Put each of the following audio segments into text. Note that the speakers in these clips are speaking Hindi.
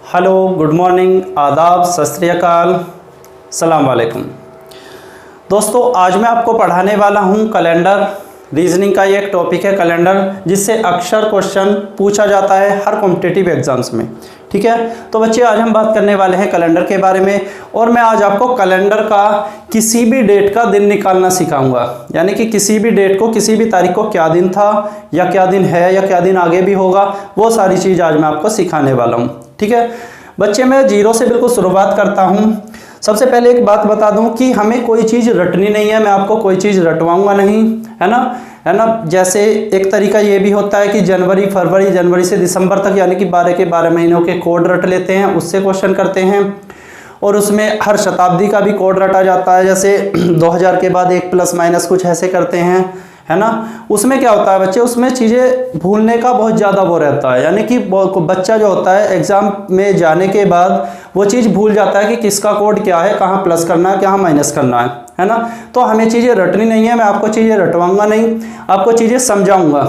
हेलो, गुड मॉर्निंग, आदाब, सत श्री अकाल, सलाम वालेकुम। दोस्तों, आज मैं आपको पढ़ाने वाला हूँ कैलेंडर। रीजनिंग का ये एक टॉपिक है कैलेंडर, जिससे अक्सर क्वेश्चन पूछा जाता है हर कॉम्पिटिटिव एग्जाम्स में। ठीक है, तो बच्चे आज हम बात करने वाले हैं कैलेंडर के बारे में। और मैं आज आपको कैलेंडर का किसी भी डेट का दिन निकालना सिखाऊंगा, यानी कि किसी भी डेट को, किसी भी तारीख को क्या दिन था या क्या दिन है या क्या दिन आगे भी होगा, वो सारी चीज़ आज मैं आपको सिखाने वाला हूँ। ठीक है बच्चे, मैं जीरो से बिल्कुल शुरुआत करता हूँ। सबसे पहले एक बात बता दूं कि हमें कोई चीज़ रटनी नहीं है, मैं आपको कोई चीज़ रटवाऊंगा नहीं, है ना। जैसे एक तरीका ये भी होता है कि जनवरी, फरवरी, जनवरी से दिसंबर तक, यानी कि 12 के 12 महीनों के कोड रट लेते हैं, उससे क्वेश्चन करते हैं। और उसमें हर शताब्दी का भी कोड रटा जाता है, जैसे 2000 के बाद एक प्लस माइनस कुछ ऐसे करते हैं, है ना। उसमें क्या होता है बच्चे, उसमें चीज़ें भूलने का बहुत ज़्यादा वो रहता है, यानी कि बच्चा जो होता है एग्ज़ाम में जाने के बाद वो चीज़ भूल जाता है कि किसका कोड क्या है, कहाँ प्लस करना है, कहाँ माइनस करना है ना। तो हमें चीज़ें रटनी नहीं है, मैं आपको चीज़ें रटवाऊंगा नहीं, आपको चीज़ें समझाऊंगा।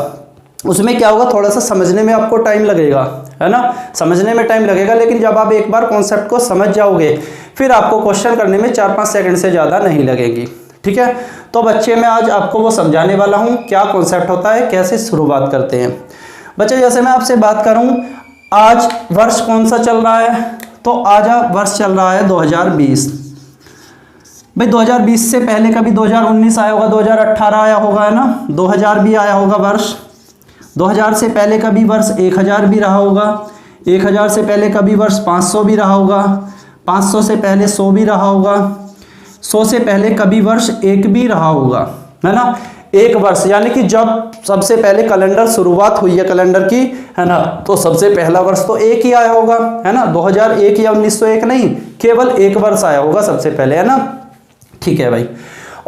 उसमें क्या होगा, थोड़ा सा समझने में आपको टाइम लगेगा, है ना, समझने में टाइम लगेगा, लेकिन जब आप एक बार कॉन्सेप्ट को समझ जाओगे फिर आपको क्वेश्चन करने में 4-5 सेकंड से ज़्यादा नहीं लगेगी। ठीक है, तो बच्चे मैं आज आपको वो समझाने वाला हूँ क्या कॉन्सेप्ट होता है, कैसे शुरुआत करते हैं। बच्चे जैसे मैं आपसे बात करूँ, आज वर्ष कौन सा चल रहा है, तो आज वर्ष चल रहा है 2020। भाई 2020 से पहले कभी 2019 आया होगा, 2018 आया होगा, है ना, 2000 भी आया होगा वर्ष। 2000 से पहले कभी वर्ष 1000 भी रहा होगा, 1000 से पहले कभी वर्ष 500 भी रहा होगा, 500 से पहले 100 भी रहा होगा, 100 से पहले कभी वर्ष 1 भी रहा होगा, है ना। एक वर्ष यानी कि जब सबसे पहले कैलेंडर शुरुआत हुई है कैलेंडर की, है ना, तो सबसे पहला वर्ष तो 1 ही आया होगा, है ना, 2001 या 1901 नहीं, केवल 1 वर्ष आया होगा सबसे पहले, है ना। ठीक है भाई,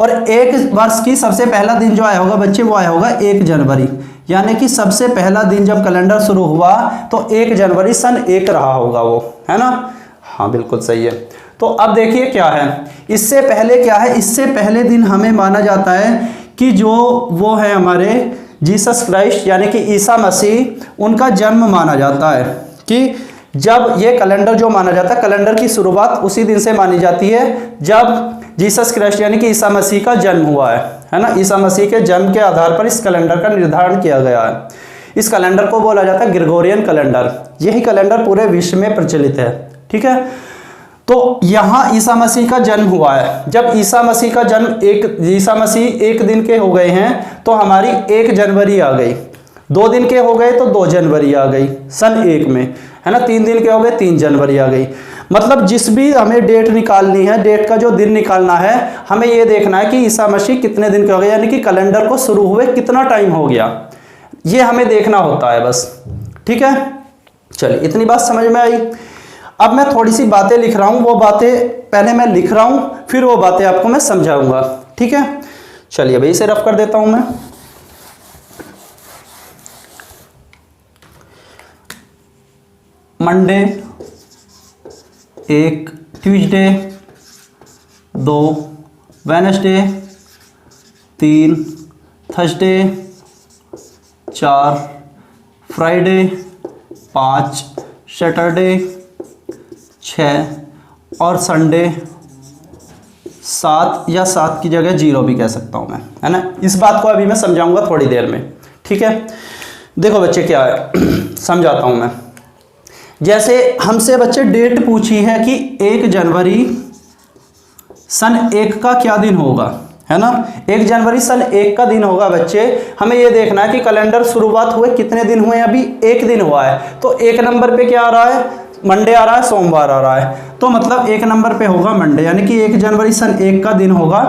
और एक वर्ष की सबसे पहला दिन जो आया होगा बच्चे, वो आया होगा 1 जनवरी, यानी कि सबसे पहला दिन जब कैलेंडर शुरू हुआ तो 1 जनवरी सन 1 रहा होगा वो, है ना। हाँ बिल्कुल सही है। तो अब देखिए क्या है, इससे पहले क्या है, इससे पहले दिन हमें माना जाता है कि जो वो है हमारे जीसस क्राइस्ट यानी कि ईसा मसीह, उनका जन्म माना जाता है। कि जब ये कैलेंडर जो माना जाता है, कैलेंडर की शुरुआत उसी दिन से मानी जाती है जब जीसस क्राइस्ट यानी कि ईसा मसीह का जन्म हुआ है ना। ईसा मसीह के जन्म के आधार पर इस कैलेंडर का निर्धारण किया गया है। इस कैलेंडर को बोला जाता है ग्रेगोरियन कैलेंडर। यही कैलेंडर पूरे विश्व में प्रचलित है। ठीक है, तो यहाँ ईसा मसीह का जन्म हुआ है। जब ईसा मसीह का जन्म, ईसा मसीह 1 दिन के हो गए हैं तो हमारी 1 जनवरी आ गई, 2 दिन के हो गए तो 2 जनवरी आ गई सन 1 में, है ना, 3 दिन के हो गए 3 जनवरी आ गई। मतलब जिस भी हमें डेट निकालनी है, डेट का जो दिन निकालना है, हमें ये देखना है कि ईसा मसीह कितने दिन के हो गए, यानी कि कैलेंडर को शुरू हुए कितना टाइम हो गया, ये हमें देखना होता है बस। ठीक है, चलिए इतनी बात समझ में आई। अब मैं थोड़ी सी बातें लिख रहा हूं, वो बातें पहले मैं लिख रहा हूं, फिर वो बातें आपको मैं समझाऊंगा। ठीक है, चलिए भाई इसे रफ कर देता हूं मैं। Monday 1, Tuesday 2, Wednesday 3, Thursday 4, Friday 5, Saturday 6 और संडे 7, या 7 की जगह 0 भी कह सकता हूँ मैं, है ना। इस बात को अभी मैं समझाऊंगा थोड़ी देर में। ठीक है, देखो बच्चे क्या है समझाता हूँ मैं। जैसे हमसे बच्चे डेट पूछी है कि 1 जनवरी सन 1 का क्या दिन होगा, है ना। 1 जनवरी सन 1 का दिन होगा बच्चे। हमें ये देखना है कि कैलेंडर शुरुआत हुए कितने दिन हुए, अभी 1 दिन हुआ है, तो 1 नंबर पे क्या आ रहा है, मंडे आ रहा है, सोमवार आ रहा है, तो मतलब 1 नंबर पे होगा मंडे, यानी कि 1 जनवरी सन 1 का दिन होगा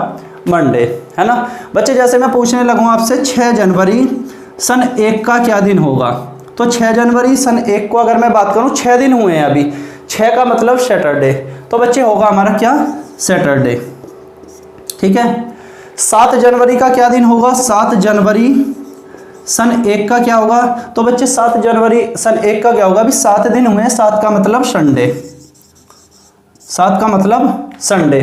मंडे, है ना। बच्चे जैसे मैं पूछने लगूँ आपसे 6 जनवरी सन 1 का क्या दिन होगा, तो 6 जनवरी सन 1 को अगर मैं बात करूँ 6 दिन हुए हैं अभी, 6 का मतलब सैटरडे, तो बच्चे होगा हमारा क्या, सैटरडे। ठीक है, 7 जनवरी का क्या दिन होगा, 7 जनवरी सन 1 का क्या होगा, तो बच्चे 7 जनवरी सन 1 का क्या होगा, अभी 7 दिन हुए हैं, 7 का मतलब संडे, 7 का मतलब संडे।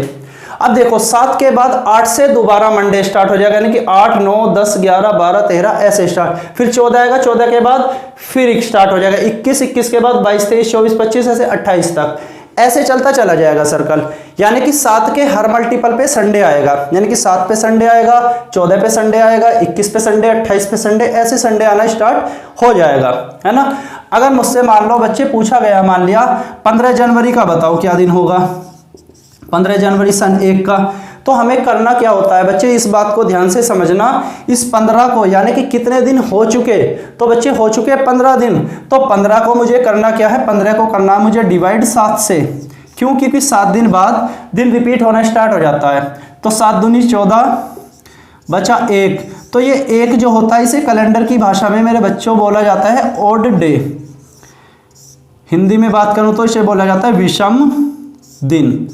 अब देखो 7 के बाद 8 से दोबारा मंडे स्टार्ट हो जाएगा, यानी कि 8, 9, 10, 11, 12, 13 ऐसे स्टार्ट, फिर 14 आएगा, 14 के बाद फिर एक स्टार्ट हो जाएगा 21, 21 के बाद 22, 23, 24, 25 ऐसे 28 तक, ऐसे चलता चला जाएगा सर्कल। यानी कि 7 के हर मल्टीपल पे संडे आएगा, यानी कि 7 पे संडे आएगा, 14 पे संडे आएगा, 21 पे संडे, 28 पे संडे, ऐसे संडे आना स्टार्ट हो जाएगा, है ना। अगर मुझसे मान लो बच्चे पूछा गया, मान लिया 15 जनवरी का बताओ क्या दिन होगा, 15 जनवरी सन 1 का, तो हमें करना क्या होता है बच्चे, इस बात को ध्यान से समझना। इस 15 को यानी कि कितने दिन हो चुके, तो बच्चे हो चुके 15 दिन, तो 15 को मुझे करना क्या है, 15 को करना है मुझे डिवाइड 7 से, क्यों, क्योंकि 7 दिन बाद दिन रिपीट होना स्टार्ट हो जाता है। तो 7 दूनी 14 बचा 1, तो ये 1 जो होता है इसे कैलेंडर की भाषा में मेरे बच्चों बोला जाता है ऑड डे, हिंदी में बात करूं तो इसे बोला जाता है विषम दिन।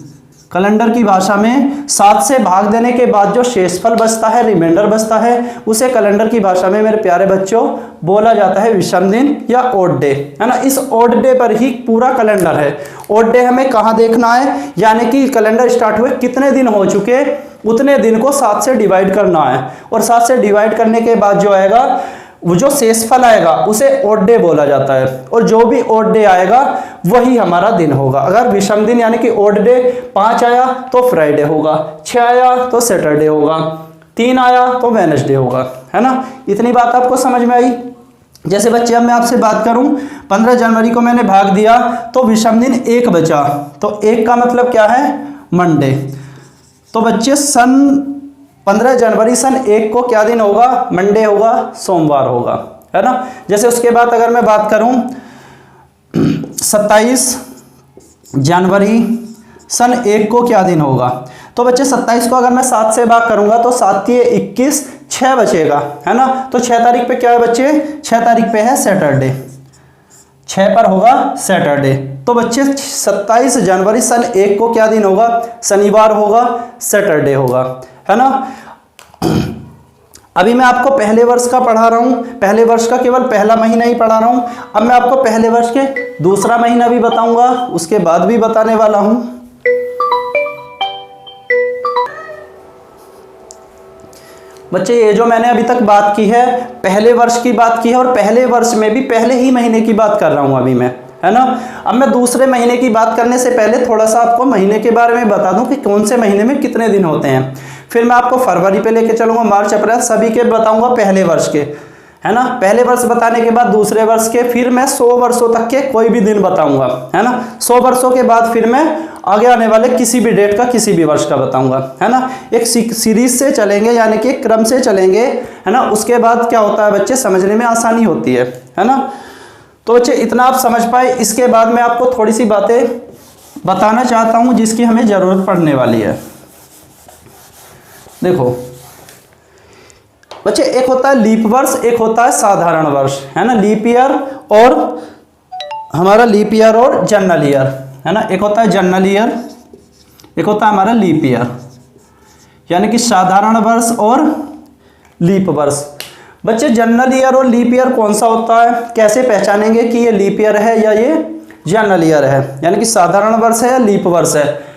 कैलेंडर की भाषा में 7 से भाग देने के बाद जो शेषफल बचता है, रिमाइंडर बचता है, उसे कैलेंडर की भाषा में मेरे प्यारे बच्चों बोला जाता है विषम दिन या ऑड डे, है ना। इस ऑड डे पर ही पूरा कैलेंडर है। ऑड डे हमें कहाँ देखना है, यानी कि कैलेंडर स्टार्ट हुए कितने दिन हो चुके, उतने दिन को 7 से डिवाइड करना है, और 7 से डिवाइड करने के बाद जो आएगा, वो जो शेषफल आएगा उसे ऑड डे बोला जाता है, और जो भी ऑड डे आएगा वही हमारा दिन होगा। अगर विषम दिन यानी कि ऑड डे 5 आया तो फ्राइडे होगा, 6 आया तो सैटरडे होगा, 3 आया तो वेडनेसडे होगा, है ना। इतनी बात आपको समझ में आई। जैसे बच्चे अब मैं आपसे बात करूं, 15 जनवरी को मैंने भाग दिया तो विषम दिन 1 बचा, तो 1 का मतलब क्या है, मंडे। तो बच्चे 15 जनवरी सन 1 को क्या दिन होगा, मंडे होगा, सोमवार होगा, है ना। जैसे उसके बाद अगर मैं बात करूं 27 जनवरी सन 1 को क्या दिन होगा, तो बच्चे 27 को अगर मैं 7 से भाग करूंगा तो 7 के 21, 6 बचेगा, है ना। तो 6 तारीख पे क्या है बच्चे, 6 तारीख पे है सैटरडे, 6 पर होगा सैटरडे। तो बच्चे 27 जनवरी सन 1 को क्या दिन होगा, शनिवार होगा, सैटरडे होगा, है ना। अभी मैं आपको पहले वर्ष का पढ़ा रहा हूं, पहले वर्ष का केवल पहला महीना ही पढ़ा रहा हूं। अब मैं आपको पहले वर्ष के दूसरा महीना भी बताऊंगा, उसके बाद भी बताने वाला हूं। बच्चे ये जो मैंने अभी तक बात की है, पहले वर्ष की बात की है, और पहले वर्ष में भी पहले ही महीने की बात कर रहा हूं अभी मैं, है ना। अब मैं दूसरे महीने की बात करने से पहले थोड़ा सा आपको महीने के बारे में बता दूं कि कौन से महीने में कितने दिन होते हैं। फिर मैं आपको फरवरी पे लेके चलूंगा, मार्च, अप्रैल, सभी के बताऊंगा पहले वर्ष के, है ना। पहले वर्ष बताने के बाद दूसरे वर्ष के, फिर मैं 100 वर्षों तक के कोई भी दिन बताऊंगा, है ना। 100 वर्षों के बाद फिर मैं आगे आने वाले किसी भी डेट का, किसी भी वर्ष का बताऊंगा, है ना। एक सीरीज से चलेंगे, यानी कि एक क्रम से चलेंगे, है ना। उसके बाद क्या होता है बच्चे, समझने में आसानी होती है ना। तो बच्चे इतना आप समझ पाए। इसके बाद मैं आपको थोड़ी सी बातें बताना चाहता हूं जिसकी हमें जरूरत पड़ने वाली है। देखो बच्चे, एक होता है लीप वर्ष, एक होता है साधारण वर्ष, है ना। लीप ईयर और हमारा लीप ईयर और जनरल ईयर, है ना। एक होता है जनरल ईयर, एक होता है हमारा लीप ईयर, यानी कि साधारण वर्ष और लीप वर्ष। बच्चे जनरल ईयर और लीप ईयर कौन सा होता है, कैसे पहचानेंगे कि ये लीप ईयर है या ये जनरल ईयर है, यानी कि साधारण वर्ष है या लीप वर्ष है।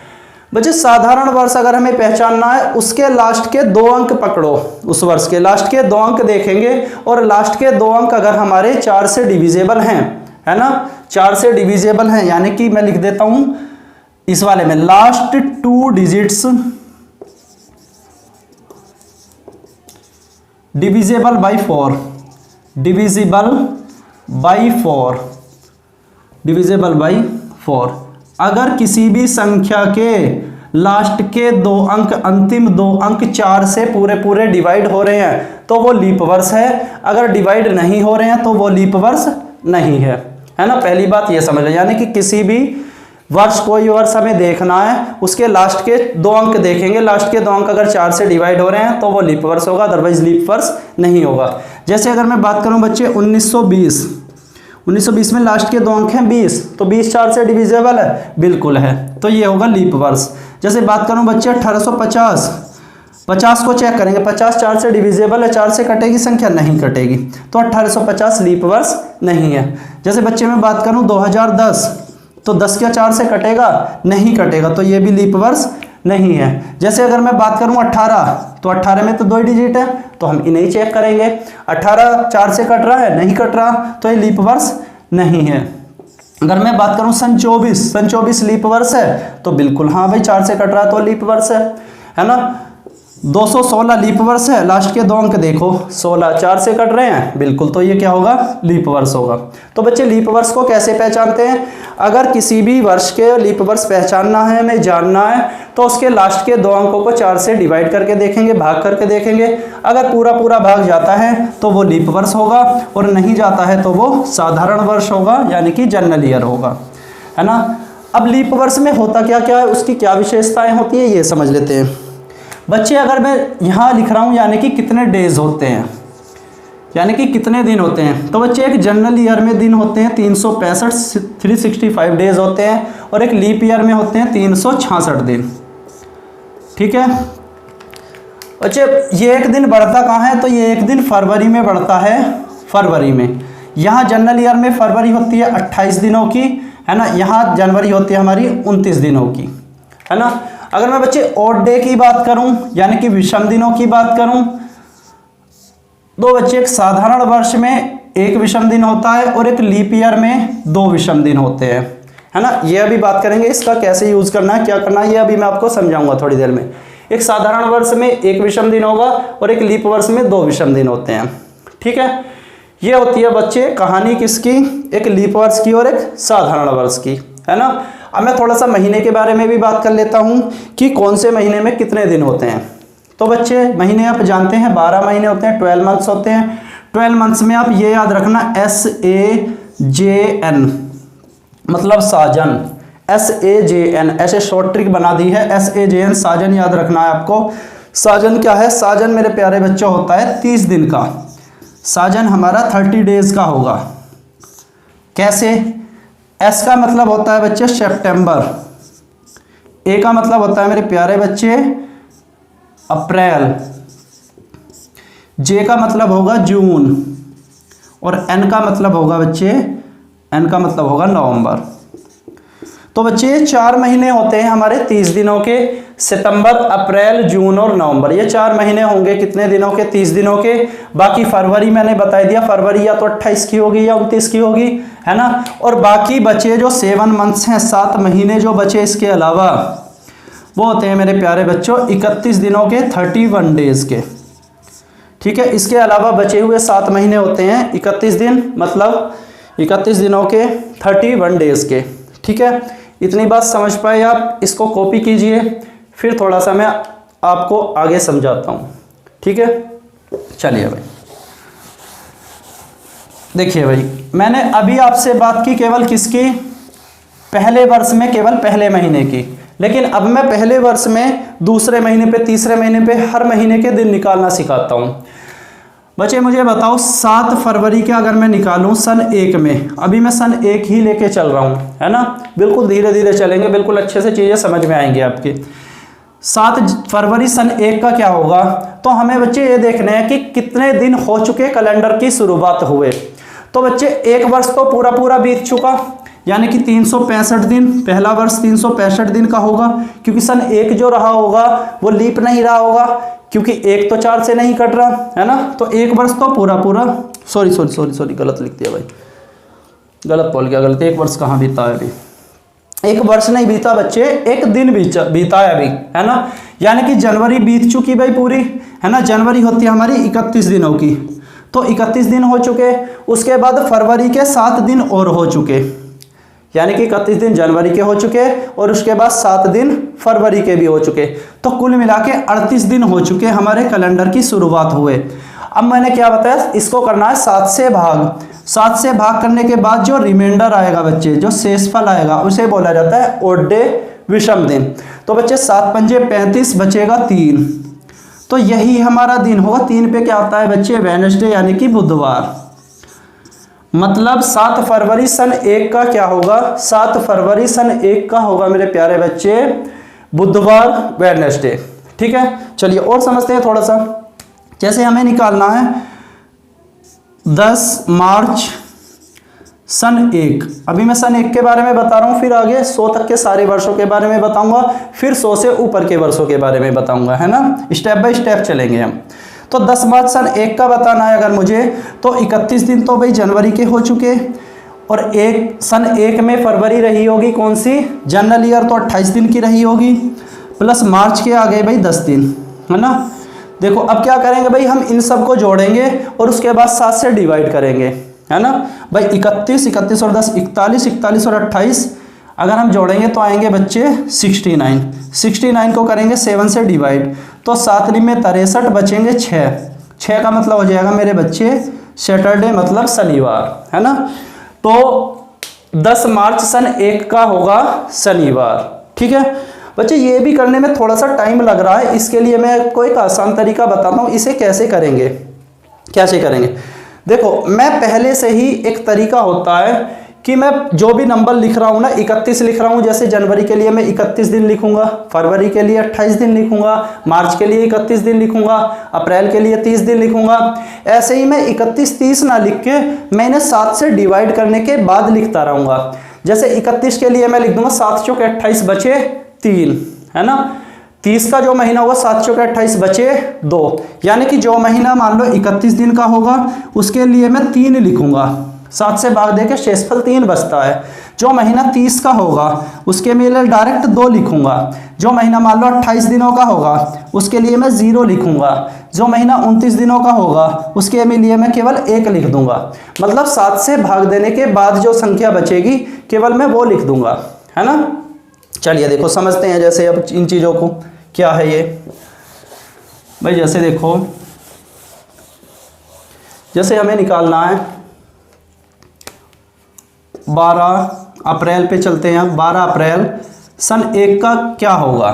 बच्चे साधारण वर्ष अगर हमें पहचानना है, उसके लास्ट के 2 अंक पकड़ो, उस वर्ष के लास्ट के 2 अंक देखेंगे, और लास्ट के 2 अंक अगर हमारे 4 से डिविजेबल हैं, है ना, 4 से डिविजेबल हैं, यानी कि मैं लिख देता हूं इस वाले में, last 2 digits divisible by 4, divisible by 4, divisible by 4। अगर किसी भी संख्या के लास्ट के 2 अंक, अंतिम 2 अंक 4 से पूरे पूरे डिवाइड हो रहे हैं तो वो लीप वर्ष है, अगर डिवाइड नहीं हो रहे हैं तो वो लीप वर्ष नहीं है, है ना। पहली बात ये समझ लें, यानी कि किसी भी वर्ष, कोई वर्ष हमें देखना है, उसके लास्ट के 2 अंक देखेंगे, लास्ट के 2 अंक अगर 4 से डिवाइड हो रहे हैं तो वो लीप वर्ष होगा, अदरवाइज लीप वर्ष नहीं होगा। जैसे अगर मैं बात करूं बच्चे 1920 में लास्ट के 2 अंक हैं 20, तो 20 4 से डिविजेबल है, बिल्कुल है, तो ये होगा लीप वर्ष। जैसे बात करूं बच्चे 1850, 50 को चेक करेंगे, 50 4 से डिविजेबल है, 4 से कटेगी संख्या, नहीं कटेगी, तो 1850 लीप वर्ष नहीं है। जैसे बच्चे मैं बात करूं 2010, तो 10 क्या 4 से कटेगा, नहीं कटेगा, तो ये भी लीप वर्ष नहीं है। जैसे अगर मैं बात करूं 18, तो 18 में तो 2 डिजिट है, तो हम इन्हें चेक करेंगे। 18 4 से कट रहा है, नहीं कट रहा, तो ये लीप वर्ष नहीं है। अगर मैं बात करूं सन 24 लीप वर्ष है, तो बिल्कुल हाँ भाई 4 से कट रहा है तो लीप वर्ष है ना। 216 लीप वर्ष है, लास्ट के 2 अंक देखो 16, 4 से कट रहे हैं, बिल्कुल, तो ये क्या होगा, लीप वर्ष होगा। तो बच्चे लीप वर्ष को कैसे पहचानते हैं? अगर किसी भी वर्ष के लीप वर्ष पहचानना है, हमें जानना है, तो उसके लास्ट के 2 अंकों को 4 से डिवाइड करके देखेंगे, भाग करके देखेंगे। अगर पूरा भाग जाता है तो वो लीप वर्ष होगा, और नहीं जाता है तो वो साधारण वर्ष होगा, यानी कि जनरल ईयर होगा, है ना। अब लीप वर्ष में होता क्या क्या है, उसकी क्या विशेषताएं होती है, ये समझ लेते हैं बच्चे। अगर मैं यहाँ लिख रहा हूँ यानी कि कितने डेज होते हैं, यानी कि कितने दिन होते हैं, तो बच्चे एक जनरल ईयर में दिन होते हैं 365, 365 डेज होते हैं, और एक लीप ईयर में होते हैं 366 दिन। ठीक है बच्चे, ये एक दिन बढ़ता कहाँ है, तो ये एक दिन फरवरी में बढ़ता है, फरवरी में। यहाँ जनरल ईयर में फरवरी होती है 28 दिनों की, है ना। यहाँ जनवरी होती है हमारी 29 दिनों की, है ना। अगर मैं बच्चे ऑड डे की बात करूं, यानी कि विषम दिनों की बात करूं, तो बच्चे एक साधारण वर्ष में 1 विषम दिन होता है, और एक लीप ईयर में 2 विषम दिन होते हैं, है ना। ये अभी बात करेंगे इसका कैसे यूज करना है, क्या करना है, ये अभी मैं आपको समझाऊंगा थोड़ी देर में। एक साधारण वर्ष में 1 विषम दिन होगा, और एक लीप वर्ष में 2 विषम दिन होते हैं। ठीक है, ये होती है बच्चे कहानी किसकी, एक लीप वर्ष की और एक साधारण वर्ष की, है ना। अब मैं थोड़ा सा महीने के बारे में भी बात कर लेता हूं कि कौन से महीने में कितने दिन होते हैं। तो बच्चे महीने आप जानते हैं 12 महीने होते हैं, 12 मंथ्स होते हैं। 12 मंथ्स में आप ये याद रखना SAJN मतलब साजन, SAJN, ऐसे शॉर्ट ट्रिक बना दी है, SAJN साजन याद रखना है आपको। साजन क्या है? साजन मेरे प्यारे बच्चों होता है 30 दिन का। साजन हमारा 30 डेज का होगा। कैसे? एस का मतलब होता है बच्चे सितंबर, ए का मतलब होता है मेरे प्यारे बच्चे अप्रैल, जे का मतलब होगा जून, और एन का मतलब होगा बच्चे, एन का मतलब होगा नवंबर। तो बच्चे 4 महीने होते हैं हमारे 30 दिनों के, सितंबर, अप्रैल, जून और नवंबर। ये 4 महीने होंगे कितने दिनों के? 30 दिनों के। बाकी फरवरी मैंने बता दिया, फरवरी या तो 28 की होगी या 29 की होगी, है ना। और बाकी बचे जो 7 मंथ्स हैं, 7 महीने जो बचे इसके अलावा, वो होते हैं मेरे प्यारे बच्चों 31 दिनों के, 31 डेज के। ठीक है, इसके अलावा बचे हुए 7 महीने होते हैं 31 दिन, मतलब 31 दिनों के 31 डेज के। ठीक है, इतनी बात समझ पाए आप? इसको कॉपी कीजिए, फिर थोड़ा सा मैं आपको आगे समझाता हूँ। ठीक है, चलिए भाई, देखिए भाई, मैंने अभी आपसे बात की केवल किसकी? पहले वर्ष में केवल पहले महीने की। लेकिन अब मैं पहले वर्ष में दूसरे महीने पे, तीसरे महीने पे, हर महीने के दिन निकालना सिखाता हूँ। बच्चे मुझे बताओ 7 फरवरी के अगर मैं निकालूं सन 1 में, अभी मैं सन 1 ही लेके चल रहा हूं, है ना। बिल्कुल धीरे धीरे चलेंगे, बिल्कुल अच्छे से चीजें समझ में आएंगी आपकी। 7 फरवरी सन 1 का क्या होगा? तो हमें बच्चे ये देखना है कि कितने दिन हो चुके कैलेंडर की शुरुआत हुए। तो बच्चे 1 वर्ष तो पूरा बीत चुका, यानी कि 365 दिन, पहला वर्ष 365 दिन का होगा, क्योंकि सन 1 जो रहा होगा वो लीप नहीं रहा होगा, क्योंकि 1 तो 4 से नहीं कट रहा, है ना। तो 1 वर्ष तो पूरा सॉरी गलत लिख दिया भाई, गलत बोल गया, गलत। 1 वर्ष कहाँ बीता है अभी? 1 वर्ष नहीं बीता बच्चे, 1 दिन बीता है अभी, है ना। यानी कि जनवरी बीत चुकी भाई पूरी, है ना। जनवरी होती है हमारी 31 दिनों की, तो 31 दिन हो चुके। उसके बाद फरवरी के 7 दिन और हो चुके, यानी कि 31 दिन जनवरी के हो चुके, और उसके बाद 7 दिन फरवरी के भी हो चुके। तो कुल मिला के 38 दिन हो चुके हमारे कैलेंडर की शुरुआत हुए। अब मैंने क्या बताया, इसको करना है 7 से भाग। 7 से भाग करने के बाद जो रिमाइंडर आएगा बच्चे, जो शेषफल आएगा, उसे बोला जाता है ऑड डे, विषम दिन। तो बच्चे 7 पंजे 35, बचेगा 3, तो यही हमारा दिन होगा। 3 पे क्या आता है बच्चे? वेडनेसडे, यानी कि बुधवार। मतलब 7 फरवरी सन 1 का क्या होगा? 7 फरवरी सन 1 का होगा मेरे प्यारे बच्चे बुधवार, वेडनेसडे। ठीक है, चलिए और समझते हैं थोड़ा सा। जैसे हमें निकालना है 10 मार्च सन 1। अभी मैं सन 1 के बारे में बता रहा हूँ, फिर आगे 100 तक के सारे वर्षों के बारे में बताऊंगा, फिर 100 से ऊपर के वर्षों के बारे में बताऊंगा, है ना। स्टेप बाय स्टेप चलेंगे हम। तो 10 मार्च सन 1 का बताना है अगर मुझे, तो 31 दिन तो भाई जनवरी के हो चुके, और सन 1 में फरवरी रही होगी कौन सी, जनरल ईयर, तो 28 दिन की रही होगी, प्लस मार्च के आ गए भाई 10 दिन, है ना। देखो अब क्या करेंगे भाई, हम इन सब को जोड़ेंगे और उसके बाद 7 से डिवाइड करेंगे, है ना भाई। 31 और 10 41 और 28 अगर हम जोड़ेंगे तो आएंगे बच्चे 69 को करेंगे 7 से डिवाइड, तो 7 में 63 बचेंगे 6 का मतलब हो जाएगा मेरे बच्चे सैटरडे, मतलब शनिवार, है ना। तो 10 मार्च सन 1 का होगा शनिवार, ठीक है बच्चे। ये भी करने में थोड़ा सा टाइम लग रहा है, इसके लिए मैं आपको एक आसान तरीका बताता हूँ, इसे कैसे करेंगे। देखो मैं पहले से ही एक तरीका होता है कि मैं जो भी नंबर लिख रहा हूँ ना, 31 लिख रहा हूँ, जैसे जनवरी के लिए मैं 31 दिन लिखूंगा, फरवरी के लिए 28 दिन लिखूंगा, मार्च के लिए 31 दिन लिखूंगा, अप्रैल के लिए 30 दिन लिखूंगा। ऐसे ही मैं 31-30 ना लिख के मैं इन्हें 7 से डिवाइड करने के बाद लिखता रहूँगा। जैसे 31 के लिए मैं लिख दूंगा 7 चौके 28 बचे 3, है ना। 30 का जो महीना होगा 7 चौके 28 बचे 2, यानी कि जो महीना मान लो 31 दिन का होगा उसके लिए मैं 3 लिखूंगा, 7 से भाग देके शेषफल 3 बचता है। जो महीना 30 का होगा उसके लिए डायरेक्ट 2 लिखूंगा। जो महीना मान लो 28 दिनों का होगा उसके लिए मैं 0 लिखूंगा। जो महीना 29 दिनों का होगा उसके लिए मैं केवल 1 लिख दूंगा। मतलब 7 से भाग देने के बाद जो संख्या बचेगी केवल मैं वो लिख दूंगा, है ना। चलिए देखो समझते हैं जैसे अब इन चीज़ों को, क्या है ये भाई। जैसे देखो, जैसे हमें निकालना है 12 अप्रैल पे चलते हैं। 12 अप्रैल सन 1 का क्या होगा,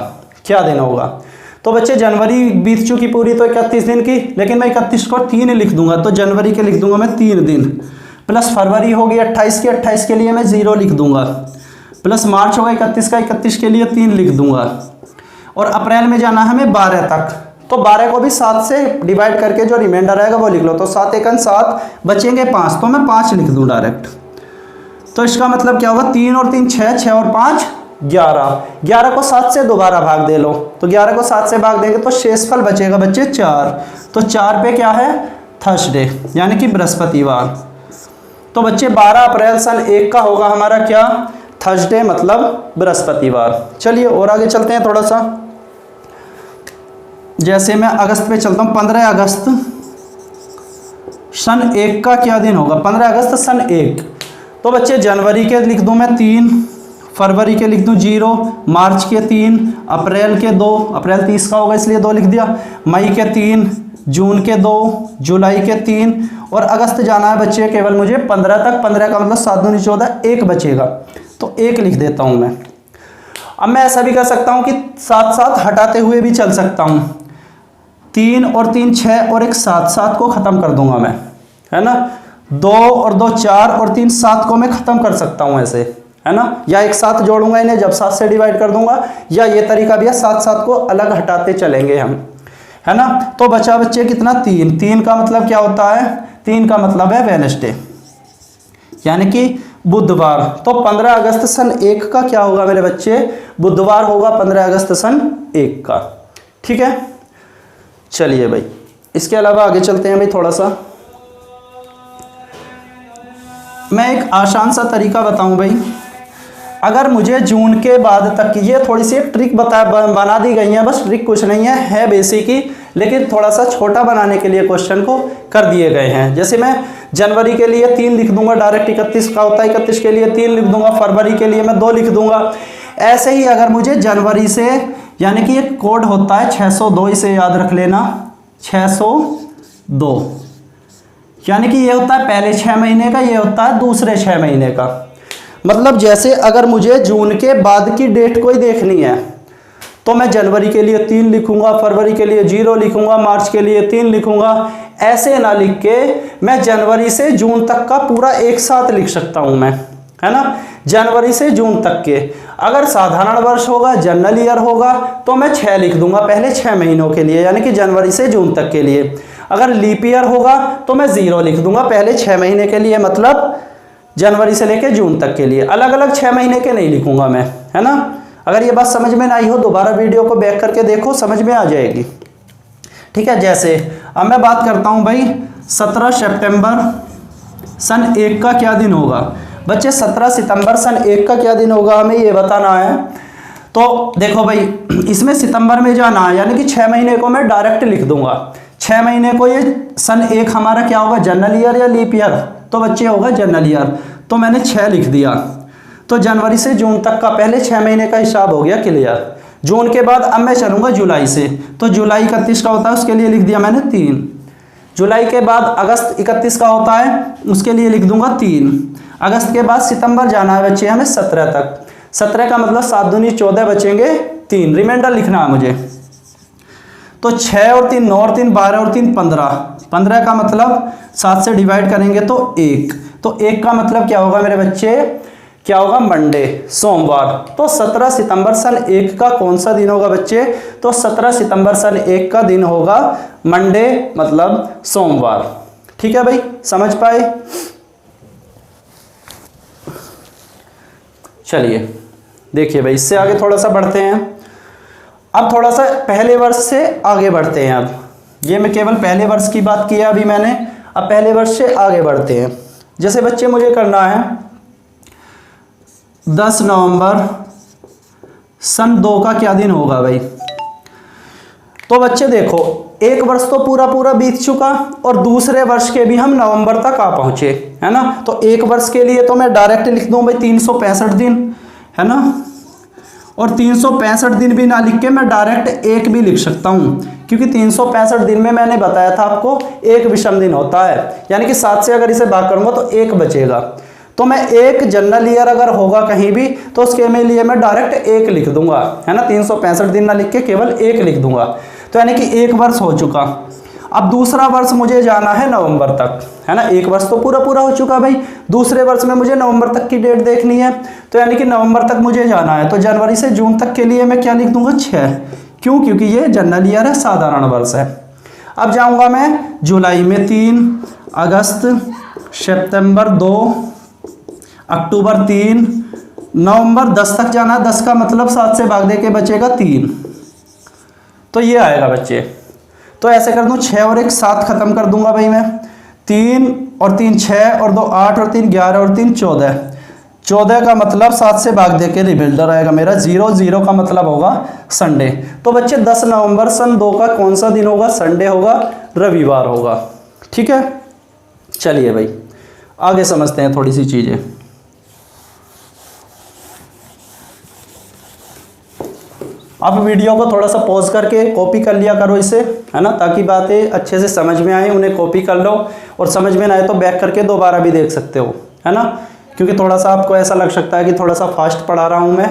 क्या दिन होगा। तो बच्चे जनवरी बीत चुकी पूरी, तो 31 दिन की, लेकिन मैं 31 को 3 लिख दूंगा, तो जनवरी के लिख दूंगा मैं 3 दिन, प्लस फरवरी होगी 28 की, 28 के लिए मैं 0 लिख दूंगा, प्लस मार्च होगा 31 का, 31 के लिए 3 लिख दूंगा, और अप्रैल में जाना है हमें 12 तक, तो 12 को भी 7 से डिवाइड करके जो रिमाइंडर आएगा वो लिख लो। तो 7 एकन 7 बचेंगे 5, तो मैं 5 लिख दूं डायरेक्ट। तो इसका मतलब क्या होगा, 3 और 3 6, 6 और 5 11, 11 को 7 से दोबारा भाग दे लो, तो 11 को 7 से भाग देंगे तो शेषफल बचेगा बच्चे 4, तो 4 पे क्या है थर्सडे, यानी कि बृहस्पतिवार। तो बच्चे 12 अप्रैल सन 1 का होगा हमारा क्या, थर्सडे, मतलब बृहस्पतिवार। चलिए और आगे चलते हैं थोड़ा सा। जैसे मैं अगस्त पे चलता हूँ, 15 अगस्त सन 1 का क्या दिन होगा, 15 अगस्त सन 1। तो बच्चे जनवरी के लिख दूं मैं 3, फरवरी के लिख दूं 0, मार्च के 3, अप्रैल के 2, अप्रैल 30 का होगा इसलिए 2 लिख दिया, मई के 3, जून के 2, जुलाई के 3, और अगस्त जाना है बच्चे केवल मुझे 15 तक। 15 का मतलब 7 दूनी 14, 1 बचेगा, तो 1 लिख देता हूं मैं। अब मैं ऐसा भी कर सकता हूं कि साथ साथ हटाते हुए भी चल सकता हूं, 3 और 3 6 और 1 7, 7 को ख़त्म कर दूंगा मैं, है ना। 2 और 2 4 और 3 7 को मैं ख़त्म कर सकता हूं ऐसे, है ना, या एक साथ जोड़ूंगा इन्हें जब 7 से डिवाइड कर दूंगा, या ये तरीका भी है 7 को अलग हटाते चलेंगे हम, है ना। तो बचा बच्चे कितना 3, 3 का मतलब क्या होता है, 3 का मतलब है वेडनेसडे, यानी कि बुधवार। तो 15 अगस्त सन 1 का क्या होगा मेरे बच्चे, बुधवार होगा 15 अगस्त सन 1 का, ठीक है। चलिए भाई इसके अलावा आगे चलते हैं भाई थोड़ा सा। मैं एक आसान सा तरीका बताऊं भाई, अगर मुझे जून के बाद तक, ये थोड़ी सी ट्रिक बना दी गई है, बस ट्रिक कुछ नहीं है बेसिक ही, लेकिन थोड़ा सा छोटा बनाने के लिए क्वेश्चन को कर दिए गए हैं। जैसे मैं जनवरी के लिए 3 लिख दूंगा डायरेक्ट, 31 का होता है, 31 के लिए 3 लिख दूंगा, फरवरी के लिए मैं 2 लिख दूंगा। ऐसे ही अगर मुझे जनवरी से, यानी कि एक कोड होता है 602, इसे याद रख लेना, 602, यानी कि ये होता है पहले 6 महीने का, ये होता है दूसरे 6 महीने का। मतलब जैसे अगर मुझे जून के बाद की डेट कोई देखनी है तो मैं जनवरी के लिए 3 लिखूंगा, फरवरी के लिए 0 लिखूंगा, मार्च के लिए 3 लिखूंगा। ऐसे ना लिख के मैं जनवरी से जून तक का पूरा एक साथ लिख सकता हूं मैं, है ना, जनवरी से जून तक के। अगर साधारण वर्ष होगा, जनरल ईयर होगा, तो मैं 6 लिख दूंगा पहले 6 महीनों के लिए, यानी कि जनवरी से जून तक के लिए। अगर लीप ईयर होगा तो मैं 0 लिख दूंगा पहले 6 महीने के लिए, मतलब जनवरी से लेकर जून तक के लिए, अलग अलग 6 महीने के नहीं लिखूंगा मैं, है ना। अगर ये बात समझ में ना आई हो दोबारा वीडियो को बैक करके देखो, समझ में आ जाएगी। ठीक है, जैसे अब मैं बात करता हूं भाई 17 सितंबर सन 1 का क्या दिन होगा। बच्चे 17 सितंबर सन 1 का क्या दिन होगा हमें ये बताना है। तो देखो भाई इसमें सितंबर में जाना है, यानी कि 6 महीने को मैं डायरेक्ट लिख दूंगा। 6 महीने को, ये सन 1 हमारा क्या होगा, जनरल ईयर या लीप ईयर, तो बच्चे होगा जनरल ईयर, तो मैंने 6 लिख दिया। तो जनवरी से जून तक का पहले 6 महीने का हिसाब हो गया क्लियर। जून के बाद अब मैं चलूंगा जुलाई से, तो जुलाई 31 का होता है, उसके लिए लिख दिया मैंने 3। जुलाई के बाद अगस्त 31 का होता है, उसके लिए लिख दूंगा 3। अगस्त के बाद सितंबर जाना है बच्चे हमें 17 तक। 17 का मतलब 7 दूनी 14 बचेंगे 3, रिमाइंडर लिखना है मुझे। तो 6 और 3 9 और 3 12 और 3 15, 15 का मतलब 7 से डिवाइड करेंगे तो 1, तो 1 का मतलब क्या होगा मेरे बच्चे, क्या होगा, मंडे, सोमवार। तो 17 सितंबर सन 1 का कौन सा दिन होगा बच्चे, तो 17 सितंबर सन 1 का दिन होगा मंडे, मतलब सोमवार। ठीक है भाई, समझ पाए। चलिए देखिए भाई, इससे आगे थोड़ा सा बढ़ते हैं। अब थोड़ा सा पहले वर्ष से आगे बढ़ते हैं। अब ये मैं केवल पहले वर्ष की बात की है अभी मैंने, अब पहले वर्ष से आगे बढ़ते हैं। जैसे बच्चे मुझे करना है 10 नवंबर सन 2 का क्या दिन होगा भाई। तो बच्चे देखो, एक वर्ष तो पूरा पूरा बीत चुका और दूसरे वर्ष के भी हम नवंबर तक आ पहुंचे, है ना। तो एक वर्ष के लिए तो मैं डायरेक्ट लिख दूं भाई 365 दिन, है ना। और 365 दिन भी ना लिख के मैं डायरेक्ट 1 भी लिख सकता हूं, क्योंकि 365 दिन में मैंने बताया था आपको 1 विषम दिन होता है, यानी कि 7 से अगर इसे भाग करूंगा तो 1 बचेगा। तो मैं 1 जनरल ईयर अगर होगा कहीं भी तो उसके में लिए मैं डायरेक्ट 1 लिख दूंगा, है ना। 365 दिन ना लिख के केवल 1 लिख दूंगा, तो यानी कि 1 वर्ष हो चुका। अब दूसरा वर्ष मुझे जाना है नवंबर तक, है ना। 1 वर्ष तो पूरा पूरा हो चुका भाई, दूसरे वर्ष में मुझे नवंबर तक की डेट देखनी है, तो यानी कि नवंबर तक मुझे जाना है। तो जनवरी से जून तक के लिए मैं क्या लिख दूंगा, 6। क्यों, क्योंकि ये जनरल ईयर है, साधारण वर्ष है। अब जाऊंगा मैं जुलाई में 3, अगस्त, सितंबर 2, अक्टूबर 3, नवंबर 10 तक जाना है। 10 का मतलब 7 से भाग दे के बचेगा 3, तो ये आएगा बच्चे। तो ऐसे कर दूं 6 और 1 7 खत्म कर दूंगा भाई मैं। 3 और 3 6 और 2 8 और 3 11 और 3 14, 14 का मतलब 7 से भाग दे के रिमाइंडर आएगा मेरा 0, 0 का मतलब होगा संडे। तो बच्चे 10 नवंबर सन 2 का कौन सा दिन होगा, संडे होगा, रविवार होगा। ठीक है, चलिए भाई आगे समझते हैं थोड़ी सी चीजें। आप वीडियो को थोड़ा सा पॉज करके कॉपी कर लिया करो इसे, है ना, ताकि बातें अच्छे से समझ में आए। उन्हें कॉपी कर लो और समझ में ना आए तो बैक करके दोबारा भी देख सकते हो, है ना। क्योंकि थोड़ा सा आपको ऐसा लग सकता है कि थोड़ा सा फास्ट पढ़ा रहा हूँ मैं।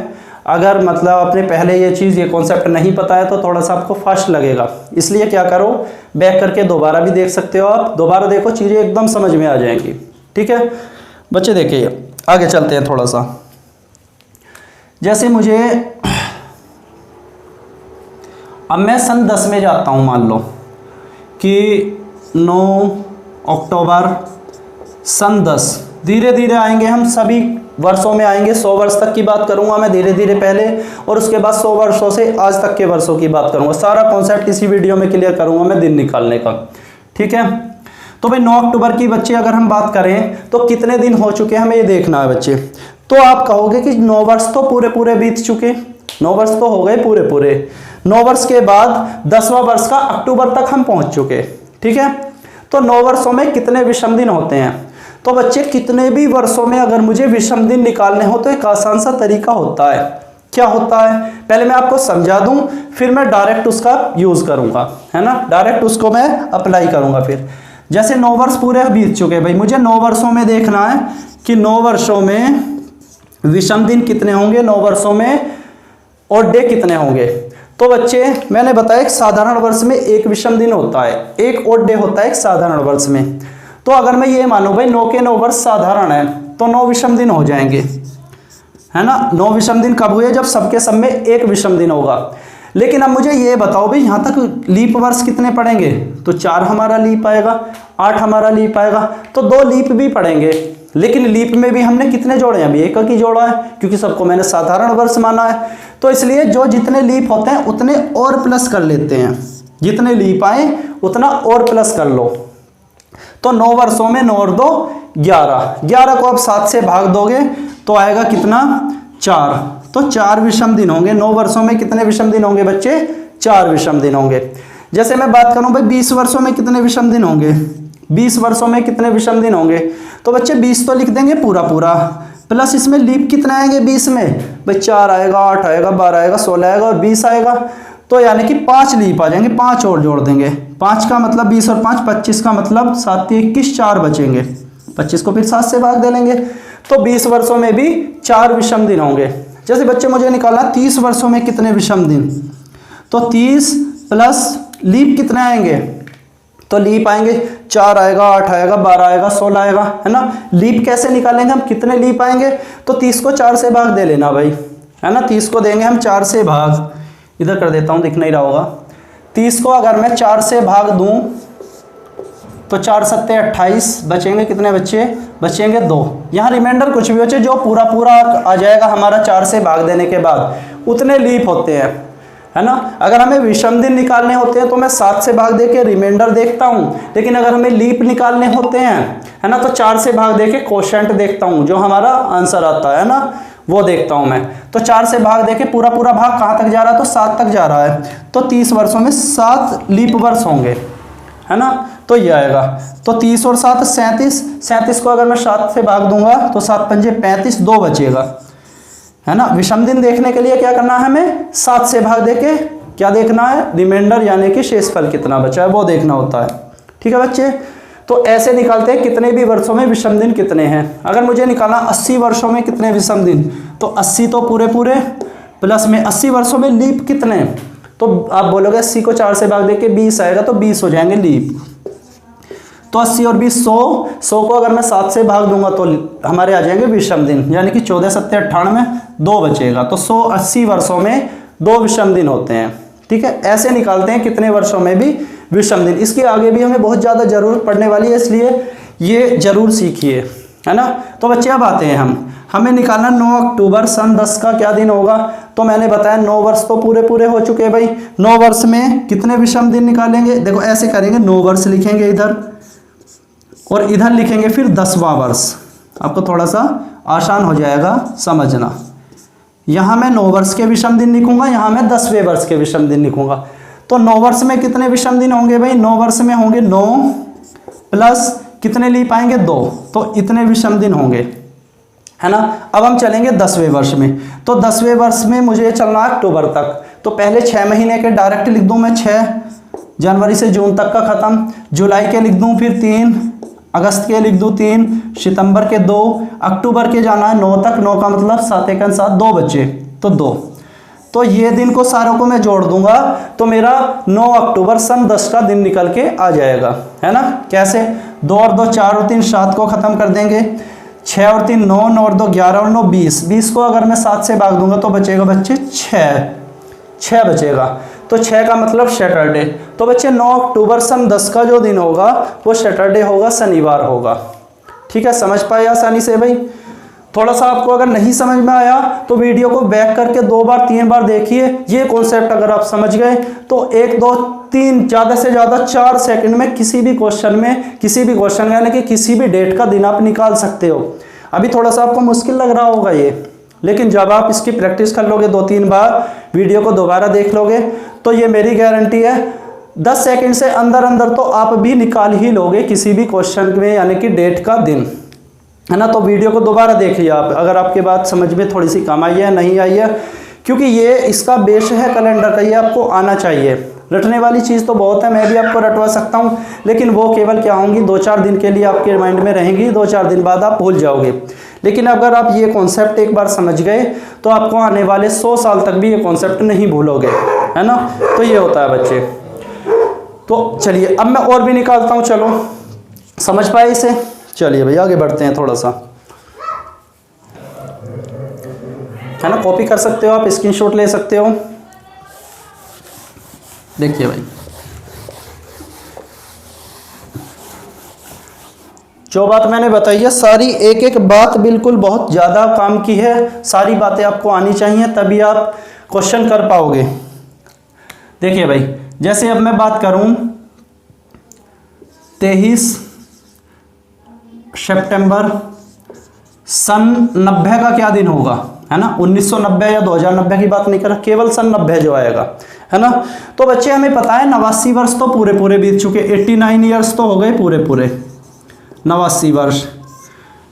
अगर मतलब अपने पहले ये कॉन्सेप्ट नहीं पता है तो थोड़ा सा आपको फास्ट लगेगा, इसलिए क्या करो, बैक करके दोबारा भी देख सकते हो आप। दोबारा देखो, चीज़ें एकदम समझ में आ जाएंगी। ठीक है बच्चे, देखिए आगे चलते हैं थोड़ा सा। जैसे मुझे अब मैं सन 10 में जाता हूँ, मान लो कि 9 अक्टूबर सन 10। धीरे धीरे आएंगे हम, सभी वर्षों में आएंगे। 100 वर्ष तक की बात करूंगा मैं धीरे धीरे पहले, और उसके बाद 100 वर्षों से आज तक के वर्षों की बात करूंगा। सारा कॉन्सेप्ट इसी वीडियो में क्लियर करूंगा मैं दिन निकालने का। ठीक है, तो भाई 9 अक्टूबर की बच्चे अगर हम बात करें तो कितने दिन हो चुके हमें ये देखना है बच्चे। तो आप कहोगे कि 9 वर्ष तो पूरे पूरे बीत चुके, 9 वर्ष तो हो गए पूरे पूरे। 9 वर्ष के बाद 10वां वर्ष का अक्टूबर तक हम पहुंच चुके। ठीक है, तो 9 वर्षों में कितने विषम दिन होते हैं। तो बच्चे कितने भी वर्षों में अगर मुझे विषम दिन निकालने हो तो एक आसान सा तरीका होता है। क्या होता है, पहले मैं आपको समझा दूं, फिर मैं डायरेक्ट उसका यूज करूंगा, है ना। डायरेक्ट उसको मैं अप्लाई करूंगा। फिर जैसे 9 वर्ष पूरे बीत चुके भाई, मुझे 9 वर्षों में देखना है कि 9 वर्षों में विषम दिन कितने होंगे, 9 वर्षों में और डे कितने होंगे। तो बच्चे मैंने बताया एक साधारण वर्ष में 1 विषम दिन होता है, 1 और डे होता है एक साधारण वर्ष में। तो अगर मैं ये मानूं भाई 9 के 9 वर्ष साधारण है तो 9 विषम दिन हो जाएंगे, है ना। 9 विषम दिन कब हुए, जब सबके सब में 1 विषम दिन होगा। लेकिन अब मुझे ये बताओ भाई यहाँ तक लीप वर्ष कितने पड़ेंगे, तो 4 हमारा लीप आएगा, 8 हमारा लीप आएगा, तो 2 लीप भी पड़ेंगे, लेकिन लीप में भी हमने कितने जोड़े हैं, अभी एक ही जोड़ा है, क्योंकि सबको मैंने साधारण वर्ष माना है। तो इसलिए जो जितने लीप होते हैं उतने और प्लस कर लेते हैं, जितने लीप आए उतना और प्लस कर लो। तो 9 वर्षों में 9 और 2 11, 11 को अब 7 से भाग दोगे तो आएगा कितना, 4। तो 4 विषम दिन होंगे। 9 वर्षों में कितने विषम दिन होंगे बच्चे, 4 विषम दिन होंगे। जैसे मैं बात करूं भाई 20 वर्षों में कितने विषम दिन होंगे, 20 वर्षों में कितने विषम दिन होंगे, तो बच्चे 20 तो लिख देंगे पूरा पूरा, प्लस इसमें लीप कितने आएंगे 20 में भाई, 4 आएगा, 8 आएगा, 12 आएगा, 16 आएगा और 20 आएगा। तो यानी कि 5 लीप आ जाएंगे, 5 और जोड़ देंगे। 5 का मतलब 20 और 5 25 का मतलब 7 21, 4 बचेंगे। 25 को फिर 7 से भाग दे लेंगे। तो 20 वर्षों में भी 4 विषम दिन होंगे। जैसे बच्चे मुझे निकालना 30 वर्षों में कितने विषम दिन, तो 30 प्लस लीप कितने आएंगे, तो लीप आएंगे 4 आएगा, 8 आएगा, 12 आएगा, 16 आएगा, है ना। लीप कैसे निकालेंगे हम, कितने लीप आएंगे, तो 30 को 4 से भाग दे लेना भाई, है ना। 30 को देंगे हम 4 से भाग, इधर कर देता हूँ, दिख नहीं रहा होगा। 30 को अगर मैं 4 से भाग दूं तो 4 सत्ते 28, बचेंगे कितने बच्चे, बचेंगे 2। यहाँ रिमाइंडर कुछ भी बचे, जो पूरा पूरा आ जाएगा हमारा 4 से भाग देने के बाद, उतने लीप होते हैं, है ना। अगर हमें विषम दिन निकालने होते हैं तो मैं 7 से भाग दे के रिमाइंडर देखता हूँ, लेकिन अगर हमें लीप निकालने होते हैं, है ना, तो 4 से भाग दे के कोशेंट देखता हूँ, जो हमारा आंसर आता है ना, वो देखता हूं मैं। तो 4 से भाग देके पूरा पूरा भाग कहां तक जा रहा है, तो 7 तक जा रहा है। तो 30 वर्षों में 7 लीप वर्ष होंगे, है ना। तो ये आएगा, तो 30 और 7 37, 37 को अगर मैं 7 से भाग दूंगा तो 7 पंजे 35, 2 बचेगा, है ना। विषम दिन देखने के लिए क्या करना है हमें, 7 से भाग देके क्या देखना है, रिमाइंडर यानी कि शेषफल कितना बचा है वो देखना होता है। ठीक है बच्चे, तो ऐसे निकालते हैं कितने भी वर्षों में विषम दिन कितने हैं। अगर मुझे निकालना 80 वर्षों में कितने विषम दिन, तो 80 तो पूरे पूरे, प्लस में 80 वर्षों में लीप कितने, तो आप बोलोगे 80 को 4 से भाग देके 20 आएगा, तो 20 हो जाएंगे लीप। तो 80 और 20 100, 100 को अगर मैं 7 से भाग दूंगा तो हमारे आ जाएंगे विषम दिन, यानी कि 14 सत्ते 98, 2 बचेगा। तो 180 वर्षों में 2 विषम दिन होते हैं। ठीक है, ऐसे निकालते हैं कितने वर्षों में भी विषम दिन। इसके आगे भी हमें बहुत ज़्यादा जरूरत पड़ने वाली है, इसलिए ये जरूर सीखिए, है ना। तो बच्चे अब आते हैं हमें निकालना 9 अक्टूबर सन 10 का क्या दिन होगा। तो मैंने बताया 9 वर्ष तो पूरे पूरे हो चुके हैं भाई। 9 वर्ष में कितने विषम दिन निकालेंगे, देखो ऐसे करेंगे, 9 वर्ष लिखेंगे इधर और इधर लिखेंगे फिर 10वां वर्ष, आपको थोड़ा सा आसान हो जाएगा समझना। यहाँ मैं 9 वर्ष के विषम दिन लिखूंगा, यहाँ मैं 10वें वर्ष के विषम दिन लिखूंगा। तो 9 वर्ष में कितने विषम दिन होंगे भाई, 9 वर्ष में होंगे 9 प्लस कितने लीप आएंगे 2, तो इतने विषम दिन होंगे, है ना। अब हम चलेंगे 10वें वर्ष में। तो 10वें वर्ष में मुझे चलना है अक्टूबर तक। तो पहले 6 महीने के डायरेक्ट लिख दूं मैं, 6 जनवरी से जून तक का खत्म, जुलाई के लिख दूं फिर 3, अगस्त के लिख दूं 3, सितंबर के 2, अक्टूबर के जाना है 9 तक, 9 का मतलब 7 एकन 7, 2 बचे तो 2। तो ये दिन को सारों को मैं जोड़ दूंगा तो मेरा 9 अक्टूबर सन 10 का दिन निकल के आ जाएगा, है ना। कैसे, 2 और 2 4 और 3 7 को खत्म कर देंगे, 6 और 3 9, 9 और 2 11 और 9 20, 20 को अगर मैं 7 से भाग दूंगा तो बचेगा बच्चे 6 बचेगा। तो 6 का मतलब सैटरडे। तो बच्चे 9 अक्टूबर सन 10 का जो दिन होगा वो सैटरडे होगा, शनिवार होगा। ठीक है, समझ पाए आसानी से भाई। थोड़ा सा आपको अगर नहीं समझ में आया तो वीडियो को बैक करके 2 बार 3 बार देखिए। ये कॉन्सेप्ट अगर आप समझ गए तो 1 2 3 ज़्यादा से ज़्यादा 4 सेकंड में किसी भी क्वेश्चन में यानी कि किसी भी डेट का दिन आप निकाल सकते हो। अभी थोड़ा सा आपको मुश्किल लग रहा होगा ये, लेकिन जब आप इसकी प्रैक्टिस कर लोगे 2-3 बार, वीडियो को दोबारा देख लोगे, तो ये मेरी गारंटी है 10 सेकंड से अंदर अंदर तो आप भी निकाल ही लोगे किसी भी क्वेश्चन में, यानी कि डेट का दिन, है ना। तो वीडियो को दोबारा देखिए आप, अगर आपके बात समझ में थोड़ी सी कम आई है, नहीं आई है, क्योंकि ये इसका बेस है कैलेंडर का, ये आपको आना चाहिए। रटने वाली चीज़ तो बहुत है, मैं भी आपको रटवा सकता हूँ, लेकिन वो केवल क्या होंगी, 2-4 दिन के लिए आपके माइंड में रहेंगी, 2-4 दिन बाद आप भूल जाओगे। लेकिन अगर आप ये कॉन्सेप्ट एक बार समझ गए तो आपको आने वाले 100 साल तक भी ये कॉन्सेप्ट नहीं भूलोगे, है ना। तो ये होता है बच्चे। तो चलिए अब मैं और भी निकालता हूँ, चलो समझ पाए इसे। चलिए भाई आगे बढ़ते हैं थोड़ा सा, है ना। कॉपी कर सकते हो आप, स्क्रीनशॉट ले सकते हो। देखिए भाई, जो बात मैंने बताई है सारी एक एक बात बिल्कुल बहुत ज़्यादा काम की है, सारी बातें आपको आनी चाहिए तभी आप क्वेश्चन कर पाओगे। देखिए भाई, जैसे अब मैं बात करूं 23 सितंबर सन 90 का क्या दिन होगा, है ना। 1990 या 2090 की बात नहीं कर रहा, केवल सन 90 जो आएगा, है ना। तो बच्चे हमें पता है 89 वर्ष तो पूरे पूरे बीत चुके, 89 ईयर्स तो हो गए पूरे पूरे, 89 वर्ष,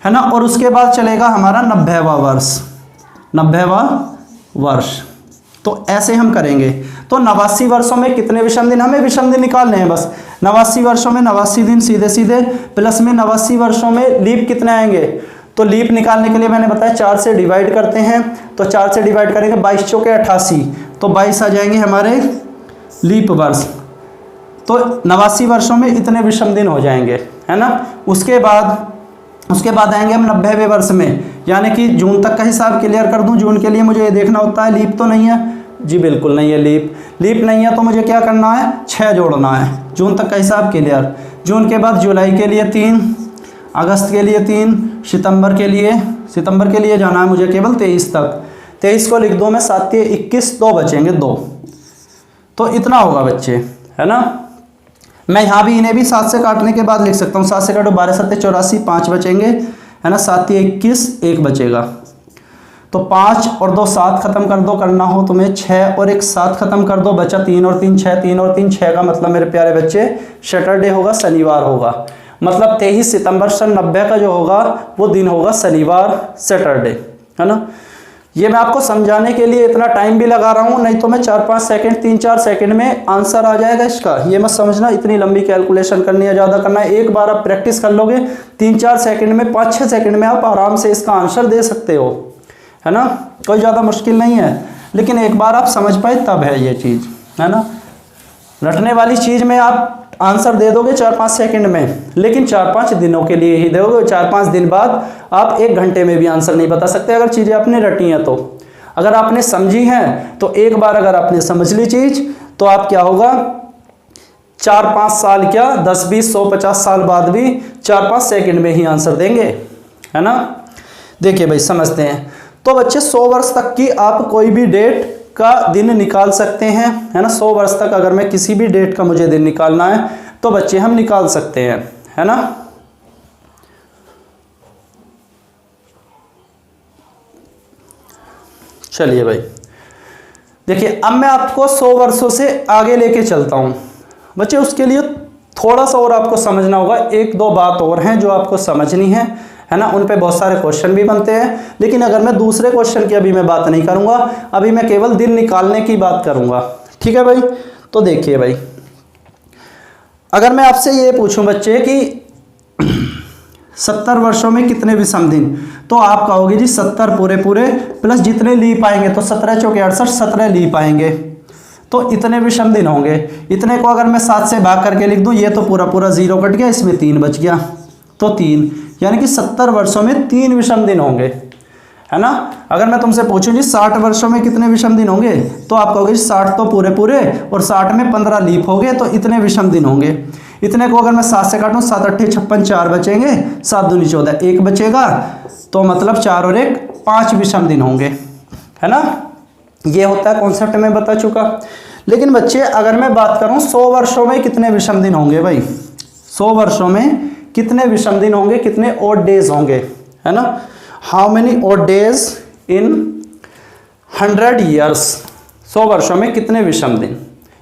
है ना। और उसके बाद चलेगा हमारा 90वां वर्ष, 90वां वर्ष। तो ऐसे हम करेंगे। तो 89 वर्षों में कितने विषम दिन, हमें विषम दिन निकालने हैं बस। 89 वर्षों में 89 दिन सीधे सीधे, प्लस में 89 वर्षों में लीप कितने आएंगे, तो लीप निकालने के लिए मैंने बताया 4 से डिवाइड करते हैं। तो 4 से डिवाइड करेंगे, 22 चौके 88, तो 22 आ जाएंगे हमारे लीप वर्ष। तो 89 वर्षों में इतने विषम दिन हो जाएंगे, है ना। उसके बाद आएंगे हम 90वें वर्ष में, यानी कि जून तक का हिसाब क्लियर कर दूं। जून के लिए मुझे ये देखना होता है लीप तो नहीं है जी, बिल्कुल नहीं है लीप नहीं है, तो मुझे क्या करना है, 6 जोड़ना है। जून तक का हिसाब क्लियर। जून के बाद जुलाई के लिए 3, अगस्त के लिए 3, सितंबर के लिए जाना है मुझे केवल 23 तक। 23 को लिख दो मैं, 7 × 21, 2 बचेंगे 2। तो इतना होगा बच्चे, है ना। मैं यहाँ भी इन्हें भी 7 से काटने के बाद लिख सकता हूँ। 7 से काटो 12 7 84, 5 बचेंगे, है ना। 7 × 21, 1 बचेगा। तो 5 और 2 7 खत्म कर दो, करना हो तुम्हें 6 और 1 7 खत्म कर दो, बचा 3 और 3 6, 3 और 3 6 का मतलब मेरे प्यारे बच्चे सैटरडे होगा, शनिवार होगा। मतलब 23 सितंबर सन 90 का जो होगा वो दिन होगा शनिवार, सैटरडे, है ना। ये मैं आपको समझाने के लिए इतना टाइम भी लगा रहा हूँ, नहीं तो मैं 4-5 सेकंड 3-4 सेकंड में आंसर आ जाएगा इसका। ये मत समझना इतनी लंबी कैलकुलेशन करनी है, ज़्यादा करना है। एक बार आप प्रैक्टिस कर लोगे 3-4 सेकंड में, 5-6 सेकंड में आप आराम से इसका आंसर दे सकते हो, है ना। कोई ज़्यादा मुश्किल नहीं है, लेकिन एक बार आप समझ पाए तब है ये चीज़, है ना। रटने वाली चीज़ में आप आंसर दे दोगे 4-5 सेकंड में, लेकिन 4-5 दिनों के लिए ही दोगे। 4-5 दिन बाद आप 1 घंटे में भी आंसर नहीं बता सकते अगर चीज़ें आपने रटी हैं तो। अगर आपने समझी हैं तो एक बार अगर आपने समझ ली चीज़ तो आप क्या होगा, 4-5 साल क्या 10-20 100-50 साल बाद भी 4-5 सेकंड में ही आंसर देंगे, है ना। देखिए भाई समझते हैं। तो बच्चे 100 वर्ष तक की आप कोई भी डेट का दिन निकाल सकते हैं, है ना। 100 वर्ष तक अगर मैं किसी भी डेट का मुझे दिन निकालना है तो बच्चे हम निकाल सकते हैं, है ना। चलिए भाई देखिए, अब मैं आपको 100 वर्षों से आगे लेके चलता हूं बच्चे। उसके लिए थोड़ा सा और आपको समझना होगा, 1-2 बात और हैं जो आपको समझनी है ना। उन पे बहुत सारे क्वेश्चन भी बनते हैं, लेकिन अगर मैं दूसरे क्वेश्चन की अभी मैं बात नहीं करूंगा, अभी मैं केवल दिन निकालने की बात करूंगा, ठीक है भाई। तो देखिए भाई, अगर मैं आपसे ये पूछूं बच्चे कि 70 वर्षों में कितने विषम दिन, तो आप कहोगे जी 70 पूरे पूरे प्लस जितने लीप आएंगे, तो 17 चौके 68, 17 लीप आएंगे, तो इतने विषम दिन होंगे। इतने को अगर मैं 7 से भाग करके लिख दूं, ये तो पूरा पूरा 0 कट गया, इसमें 3 बच गया, तो 3, यानी कि 70 वर्षों में 3 विषम दिन होंगे, है ना। अगर मैं तुमसे पूछूं जी 60 वर्षों में कितने विषम दिन होंगे, तो आप कहोगे 60 तो पूरे पूरे और 60 में 15 लीप हो गए, तो इतने विषम दिन होंगे। इतने को अगर मैं 7 से काटूं, 7 8 56, 4 बचेंगे, 7 दूनी 14, 1 बचेगा, तो मतलब 4 और 1 5 विषम दिन होंगे, है ना। ये होता है कॉन्सेप्ट में बता चुका। लेकिन बच्चे अगर मैं बात करूं 100 वर्षों में कितने विषम दिन होंगे भाई, 100 वर्षों में कितने विषम दिन होंगे, कितने ऑड डेज होंगे, है ना। How many odd days in 100 years, 100 वर्षों में कितने विषम दिन,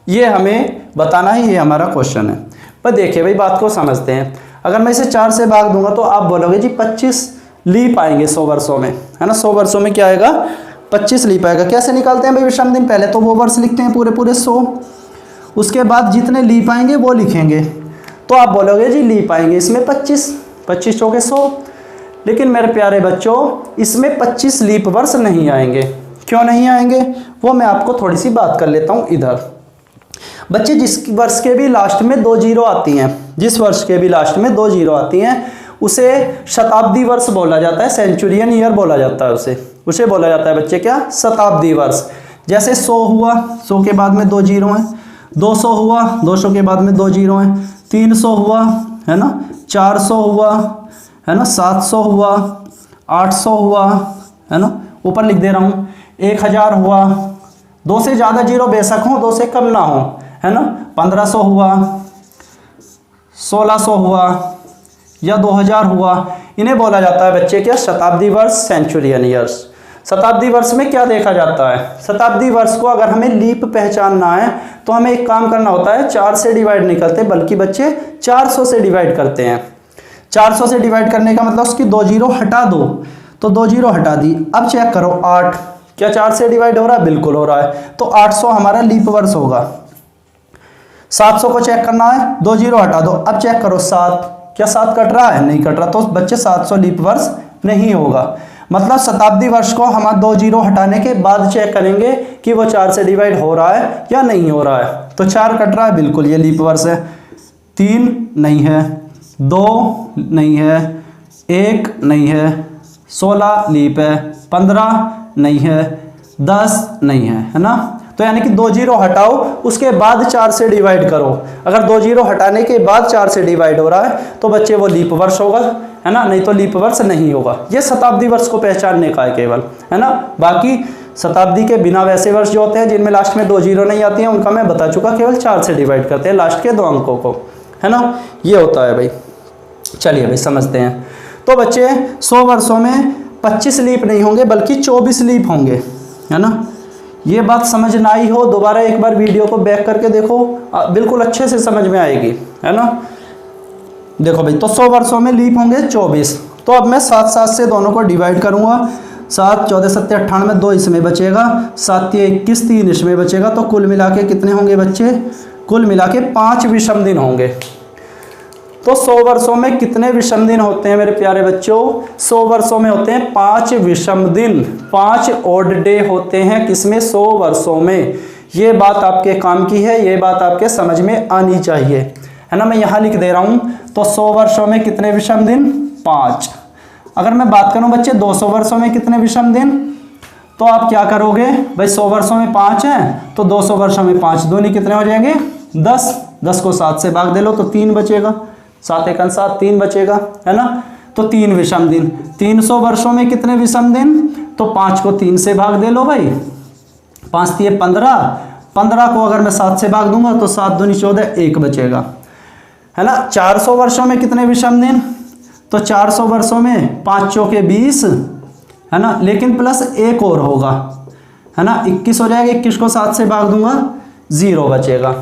ये हमें बताना ही, ये हमारा क्वेश्चन है। पर देखिए भाई बात को समझते हैं। अगर मैं इसे 4 से भाग दूंगा तो आप बोलोगे जी 25 लीप आएंगे 100 वर्षों में, है ना। 100 वर्षों में क्या आएगा, 25 लीप आएगा। कैसे निकालते हैं भाई विषम दिन, पहले तो वो वर्ष लिखते हैं पूरे पूरे 100, उसके बाद जितने लीप आएंगे वो लिखेंगे, तो आप बोलोगे जी लीप आएंगे इसमें 25 चौके 100। लेकिन मेरे प्यारे बच्चों, इसमें 25 लीप वर्ष नहीं आएंगे। क्यों नहीं आएंगे, वो मैं आपको थोड़ी सी बात कर लेता हूँ इधर। बच्चे जिस वर्ष के भी लास्ट में 2 जीरो आती हैं, जिस वर्ष के भी लास्ट में 2 जीरो आती हैं, उसे शताब्दी वर्ष बोला जाता है, सेंचुरियन ईयर बोला जाता है, उसे बोला जाता है बच्चे क्या, शताब्दी वर्ष। जैसे 100 हुआ, 100 के बाद में 2 जीरो हैं, 200 हुआ, 200 के बाद में 2 जीरो हैं, 300 हुआ, है ना, 400 हुआ, है ना, 700 हुआ, 800 हुआ, है ना, ऊपर लिख दे रहा हूँ, 1000 हुआ, 2 से ज़्यादा जीरो बेशक हो, 2 से कम ना हो, है ना, 1500 हुआ, 1600 हुआ या 2000 हुआ। इन्हें बोला जाता है बच्चे क्या, शताब्दी वर्ष, सेंचुरियन ईयर्स। शताब्दी वर्ष में क्या देखा जाता है, शताब्दी वर्ष को अगर हमें लीप पहचानना है तो हमें एक काम करना होता है, 4 से डिवाइड नहीं करते बल्कि बच्चे 400 से डिवाइड करते हैं। 400 से डिवाइड करने का मतलब उसकी 2 जीरो हटा दो, तो 2 जीरो हटा दी। अब चेक करो 8 क्या 4 से डिवाइड हो रहा है, बिल्कुल हो रहा है, तो 800 हमारा लीप वर्ष होगा। 700 को चेक करना है, 2 जीरो हटा दो। अब चेक करो 7 क्या 7 कट रहा है, नहीं कट रहा, तो बच्चे 700 लीप वर्ष नहीं होगा। मतलब शताब्दी वर्ष को हम 2 जीरो हटाने के बाद चेक करेंगे कि वो 4 से डिवाइड हो रहा है या नहीं हो रहा है। तो 4 कट रहा है, बिल्कुल ये लीप वर्ष है। 3 नहीं है, 2 नहीं है, 1 नहीं है, 16 लीप है, 15 नहीं है, 10 नहीं है ना। तो यानी कि 2 जीरो हटाओ, उसके बाद 4 से डिवाइड करो। अगर 2 जीरो हटाने के बाद 4 से डिवाइड हो रहा है तो बच्चे वो लीप वर्ष होगा, है ना, नहीं तो लीप वर्ष नहीं होगा। ये शताब्दी वर्ष को पहचानने का है केवल, है ना। बाकी शताब्दी के बिना वैसे वर्ष जो होते हैं जिनमें लास्ट में 2 जीरो नहीं आती हैं, उनका मैं बता चुका, केवल 4 से डिवाइड करते हैं लास्ट के 2 अंकों को, है ना। ये होता है भाई। चलिए भाई समझते हैं। तो बच्चे 100 वर्षों में 25 लीप नहीं होंगे बल्कि 24 लीप होंगे, है ना। ये बात समझ ना आई हो, दोबारा एक बार वीडियो को बैक करके देखो, बिल्कुल अच्छे से समझ में आएगी, है ना। देखो भाई, तो 100 वर्षों में लीप होंगे 24। तो अब मैं 7 से दोनों को डिवाइड करूंगा। 7 14 7 98, 2 इसमें बचेगा, 7 21, 3 इसमें बचेगा। तो कुल मिला के कितने होंगे बच्चे, कुल मिला के 5 विषम दिन होंगे। तो 100 वर्षों में कितने विषम दिन होते हैं मेरे प्यारे बच्चों, 100 वर्षों में होते हैं 5 विषम दिन, 5 ऑड डे होते हैं किसमें, 100 वर्षों में। ये बात आपके काम की है, ये बात आपके समझ में आनी चाहिए, है ना। मैं यहाँ लिख दे रहा हूँ। तो 100 वर्षों में कितने विषम दिन, 5। अगर मैं बात करूँ बच्चे 200 वर्षों में कितने विषम दिन, तो आप क्या करोगे भाई, 100 वर्षों में 5 हैं तो 200 वर्षों में 5 दूनी कितने हो जाएंगे, 10। 10 को 7 से भाग दे लो तो 3 बचेगा, 7 1 7, 3 बचेगा, है ना। तो 3 विषम दिन। 300 वर्षों में कितने विषम दिन, तो 5 को 3 से भाग दे लो भाई, 5 3 15, 15 को अगर मैं 7 से भाग दूंगा तो 7 दूनी 14, 1 बचेगा, है ना। 400 वर्षों में कितने विषम दिन, तो 400 वर्षों में 5 चौके 20, है ना, लेकिन प्लस 1 और होगा, है ना, 21 हो जाएगा। 21 को 7 से भाग दूंगा, 0 बचेगा।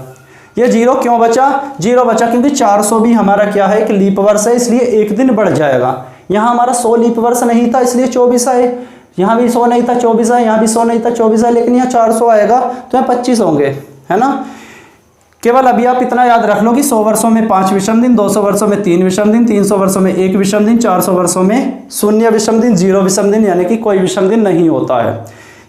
ये 0 क्यों बचा, 0 बचा क्योंकि 400 भी हमारा क्या है, एक लीप वर्ष है, इसलिए 1 दिन बढ़ जाएगा। यहाँ हमारा 100 लीप वर्ष नहीं था इसलिए 24 आए, यहाँ भी 100 नहीं था 24 है, यहाँ भी 100 नहीं था 24 है, लेकिन यहाँ 400 आएगा तो यहाँ 25 होंगे, है ना। केवल अभी आप इतना याद रख लो कि 100 वर्षों में 5 विषम दिन, 200 वर्षों में 3 विषम दिन, 300 वर्षों में 1 विषम दिन, 400 वर्षों में 0 विषम दिन, 0 विषम दिन, यानी कि कोई विषम दिन नहीं होता है।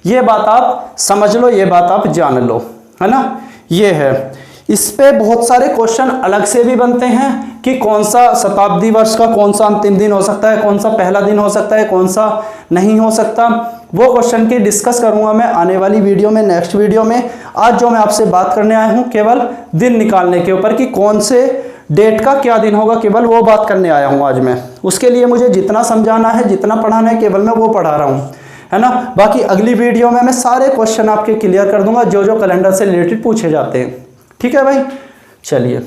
ये बात आप समझ लो, ये बात आप जान लो, है ना। ये है। इस पे बहुत सारे क्वेश्चन अलग से भी बनते हैं कि कौन सा शताब्दी वर्ष का कौन सा अंतिम दिन हो सकता है, कौन सा पहला दिन हो सकता है, कौन सा नहीं हो सकता। वो क्वेश्चन की डिस्कस करूंगा मैं आने वाली वीडियो में, नेक्स्ट वीडियो में। आज जो मैं आपसे बात करने आया हूं केवल दिन निकालने के ऊपर कि कौन से डेट का क्या दिन होगा, केवल वो बात करने आया हूं आज मैं। उसके लिए मुझे जितना समझाना है, जितना पढ़ाना है, केवल मैं वो पढ़ा रहा हूं, है ना। बाकी अगली वीडियो में मैं सारे क्वेश्चन आपके क्लियर कर दूंगा जो जो कैलेंडर से रिलेटेड पूछे जाते हैं, ठीक है भाई। चलिए,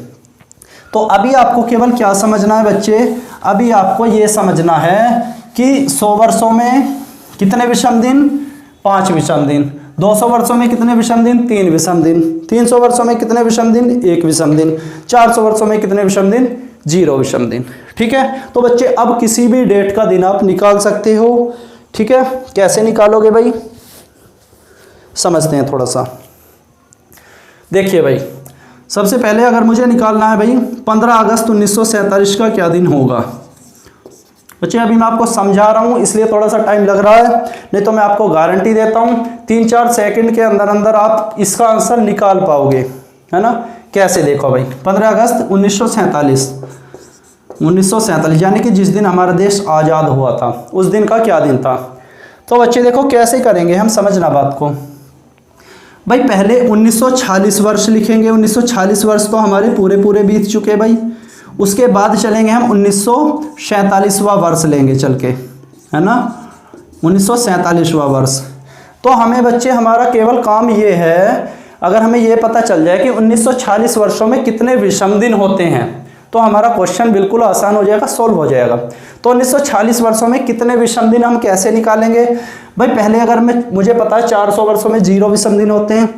तो अभी आपको केवल क्या समझना है बच्चे, अभी आपको ये समझना है कि 100 वर्षों में कितने विषम दिन, 5 विषम दिन। 200 वर्षों में कितने विषम दिन, 3 विषम दिन। 300 वर्षों में कितने विषम दिन, 1 विषम दिन। 400 वर्षों में कितने विषम दिन, 0 विषम दिन, ठीक है। तो बच्चे अब किसी भी डेट का दिन आप निकाल सकते हो, ठीक है। कैसे निकालोगे भाई, समझते हैं थोड़ा सा। देखिए भाई, सबसे पहले अगर मुझे निकालना है भाई 15 अगस्त 1947 का क्या दिन होगा। बच्चे अभी मैं आपको समझा रहा हूँ इसलिए थोड़ा सा टाइम लग रहा है, नहीं तो मैं आपको गारंटी देता हूँ 3-4 सेकंड के अंदर अंदर आप इसका आंसर निकाल पाओगे, है ना। कैसे, देखो भाई, 15 अगस्त 1947 यानी कि जिस दिन हमारा देश आज़ाद हुआ था, उस दिन का क्या दिन था। तो बच्चे देखो कैसे करेंगे हम, समझना बात को भाई। पहले 1946 वर्ष लिखेंगे। 1946 वर्ष तो हमारे पूरे बीत चुके भाई। उसके बाद चलेंगे हम 1947वां वर्ष लेंगे चल के, है ना, 1947वां वर्ष। तो हमें बच्चे हमारा केवल काम ये है, अगर हमें ये पता चल जाए कि 1940 वर्षों में कितने विषम दिन होते हैं तो हमारा क्वेश्चन बिल्कुल आसान हो जाएगा, सोल्व हो जाएगा। तो 1940 वर्षों में कितने विषम दिन हम कैसे निकालेंगे भाई? पहले अगर मुझे पता है 400 वर्षों में 0 विषम दिन होते हैं।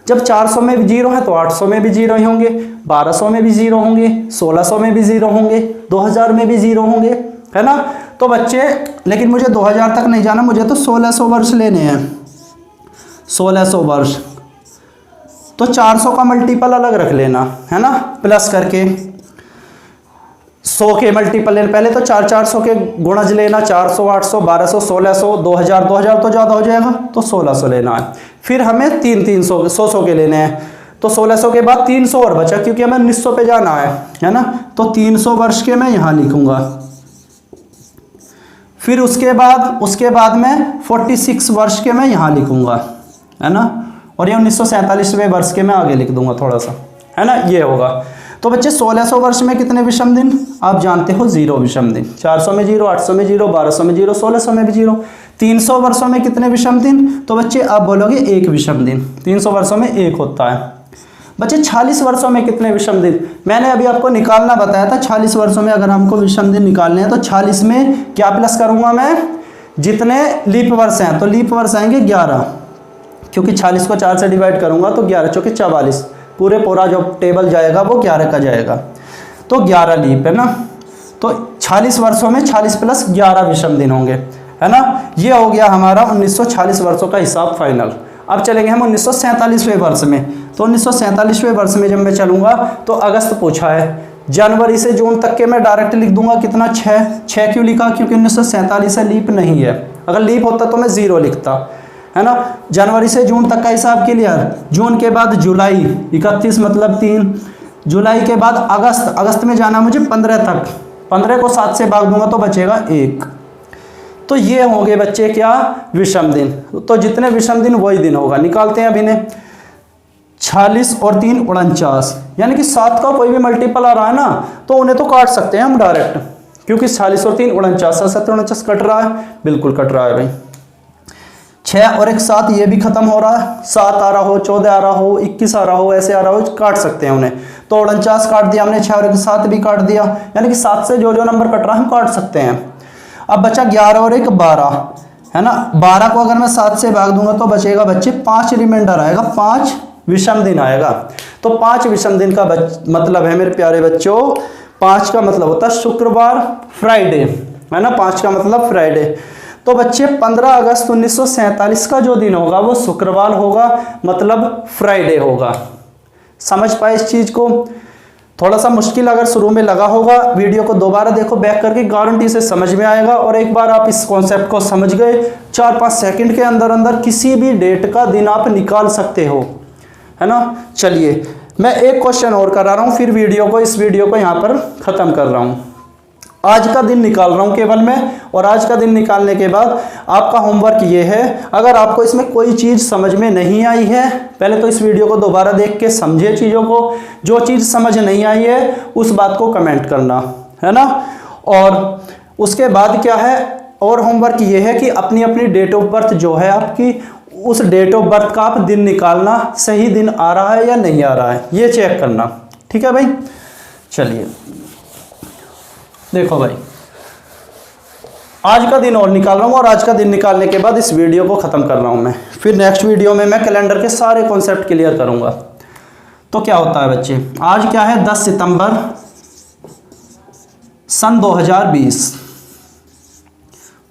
जब 400 में भी 0 है तो 800 में भी 0 ही होंगे, 1200 में भी 0 होंगे, 1600 में भी 0 होंगे, 2000 में भी 0 होंगे, है ना। तो बच्चे लेकिन मुझे 2000 तक नहीं जाना, मुझे तो 1600 वर्ष लेने हैं, 1600 वर्ष। तो 400 का मल्टीपल अलग रख लेना, है ना, प्लस करके 100 के मल्टीपल लेना। पहले तो 400 के गुणज लेना, 400, 800, 1200, 1600, 2000, 2000 तो ज़्यादा हो जाएगा तो 1600 लेना है। फिर हमें 300, 100 के लेने हैं। तो 1600 के बाद 300 और बचा, क्योंकि हमें 1900 पे जाना है ना। तो 300 वर्ष के मैं यहाँ लिखूंगा। फिर उसके बाद मैं 46 वर्ष के मैं यहाँ लिखूंगा, है ना। और ये 1947वें वर्ष के मैं आगे लिख दूंगा थोड़ा सा, है ना, ये होगा। तो बच्चे 1600 वर्ष में कितने विषम दिन आप जानते हो? 0 विषम दिन। 400 में 0, 800 में 0, 1200 में 0, 1600 में भी 0। 300 वर्षों में कितने विषम दिन? तो बच्चे आप बोलोगे 1 विषम दिन। 300 वर्षों में 1 होता है। बच्चे 40 वर्षों में कितने विषम दिन? मैंने अभी आपको निकालना बताया था। 40 वर्षों में अगर हमको विषम दिन निकालने हैं तो 40 में क्या प्लस करूंगा मैं? जितने लीप वर्ष हैं, तो लीप वर्ष आएंगे 11, क्योंकि 40 को 4 से डिवाइड करूंगा तो 11 चौके 44, पूरा जो टेबल जाएगा वो 11 का जाएगा, तो 11 लीप, है ना। तो 40 वर्षों में 40 प्लस 11 विषम दिन होंगे, है ना। ये हो गया हमारा 1940 वर्षों का हिसाब फाइनल। अब चलेंगे हम 1947वें वर्ष में। तो 1947वें वर्ष में जब मैं चलूंगा तो अगस्त पूछा है, जनवरी से जून तक के मैं डायरेक्ट लिख दूंगा कितना? 6 क्यों लिखा? क्योंकि 1947 से लीप नहीं है। अगर लीप होता तो मैं 0 लिखता, है ना। जनवरी से जून तक का हिसाब क्लियर। जून के बाद जुलाई 31 मतलब 3, जुलाई के बाद अगस्त में जाना मुझे 15 तक, 15 को 7 से भाग दूंगा तो बचेगा 1। तो ये होंगे बच्चे क्या? विषम दिन। तो जितने विषम दिन वही दिन होगा। निकालते हैं अभी ने। 46 और 3 49, यानी कि 7 का कोई भी मल्टीपल आ रहा है ना तो उन्हें तो काट सकते हैं हम डायरेक्ट, क्योंकि 46 और 3 49, 7 49 कट रहा है, बिल्कुल कट रहा है भाई। 6 और 1 7, ये भी खत्म हो रहा है। 7 आ रहा हो, 14 आ रहा हो, 21 आ रहा हो, ऐसे आ रहा हो, काट सकते हैं उन्हें। तो 49 काट दिया हमने, 6 और 1 7 भी काट दिया, यानी कि 7 से जो नंबर कट रहा है हम काट सकते हैं। अब बचा 11 और 1 12, है ना। 12 को अगर मैं 7 से भाग दूंगा तो बचेगा बच्चे 5 रिमाइंडर आएगा, 5 विषम दिन आएगा। तो 5 विषम दिन का मतलब है मेरे प्यारे बच्चों, 5 का मतलब होता है शुक्रवार, फ्राइडे, है ना। 5 का मतलब फ्राइडे। तो बच्चे 15 अगस्त 1947 का जो दिन होगा वो शुक्रवार होगा, मतलब फ्राइडे होगा। समझ पाए इस चीज को? थोड़ा सा मुश्किल अगर शुरू में लगा होगा, वीडियो को दोबारा देखो बैक करके, गारंटी से समझ में आएगा। और एक बार आप इस कॉन्सेप्ट को समझ गए, 4-5 सेकंड के अंदर अंदर किसी भी डेट का दिन आप निकाल सकते हो, है ना। चलिए मैं एक क्वेश्चन और करा रहा हूँ, फिर इस वीडियो को यहाँ पर ख़त्म कर रहा हूँ। आज का दिन निकाल रहा हूँ केवल मैं, और आज का दिन निकालने के बाद आपका होमवर्क ये है, अगर आपको इसमें कोई चीज़ समझ में नहीं आई है, पहले तो इस वीडियो को दोबारा देख के समझिए चीज़ों को। जो चीज़ समझ नहीं आई है उस बात को कमेंट करना, है ना। और उसके बाद क्या है, और होमवर्क ये है कि अपनी अपनी डेट ऑफ बर्थ जो है आपकी, उस डेट ऑफ बर्थ का आप दिन निकालना, सही दिन आ रहा है या नहीं आ रहा है, ये चेक करना, ठीक है भाई। चलिए देखो भाई, आज का दिन और निकाल रहा हूँ, और आज का दिन निकालने के बाद इस वीडियो को ख़त्म कर रहा हूँ मैं। फिर नेक्स्ट वीडियो में मैं कैलेंडर के सारे कॉन्सेप्ट क्लियर करूँगा। तो क्या होता है बच्चे, आज क्या है? 10 सितंबर सन 2020।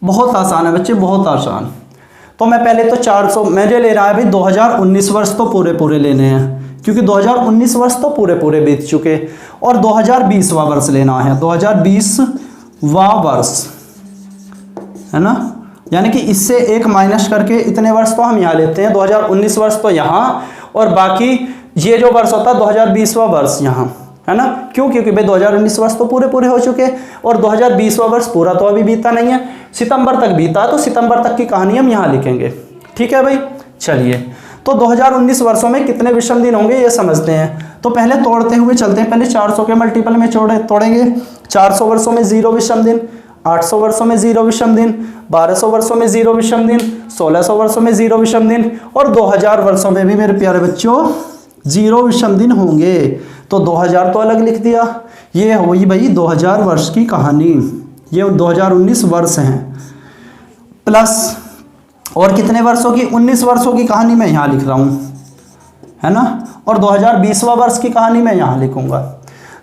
बहुत आसान है बच्चे, बहुत आसान। तो मैं पहले तो 400 मुझे ले रहा है भाई, 2019 वर्ष तो पूरे लेने हैं, क्योंकि 2019 वर्ष तो पूरे बीत चुके, और 2020वां वर्ष लेना है, 2020वां वर्ष, है ना। यानी कि इससे 1 माइनस करके इतने वर्ष तो हम यहाँ लेते हैं, 2019 वर्ष तो यहाँ, और बाकी ये जो वर्ष होता है 2020वां वर्ष यहाँ, है ना। क्यों? क्योंकि भाई 2019 वर्ष तो पूरे हो चुके, और 2020वां वर्ष पूरा तो अभी बीता नहीं है, सितंबर तक बीता, तो सितंबर तक की कहानी हम यहाँ लिखेंगे, ठीक है भाई। चलिए तो 2019 वर्षों में कितने विषम दिन होंगे ये समझते हैं। तो पहले तोड़ते हुए चलते हैं। पहले 400 के मल्टीपल में तोड़ेंगे। 400 वर्षों में 0 विषम दिन, 800 वर्षों में 0 विषम दिन, 1200 वर्षों में 0 विषम दिन, 1600 वर्षों में 0 विषम दिन और 2000 वर्षों में भी मेरे प्यारे बच्चों 0 विषम दिन होंगे। तो 2000 तो अलग लिख दिया। ये हुई भाई 2000 वर्ष की कहानी। ये 2019 वर्ष हैं प्लस और कितने वर्षों की, 19 वर्षों की कहानी मैं यहाँ लिख रहा हूँ, है ना। और 2020वां वर्ष की कहानी मैं यहाँ लिखूंगा।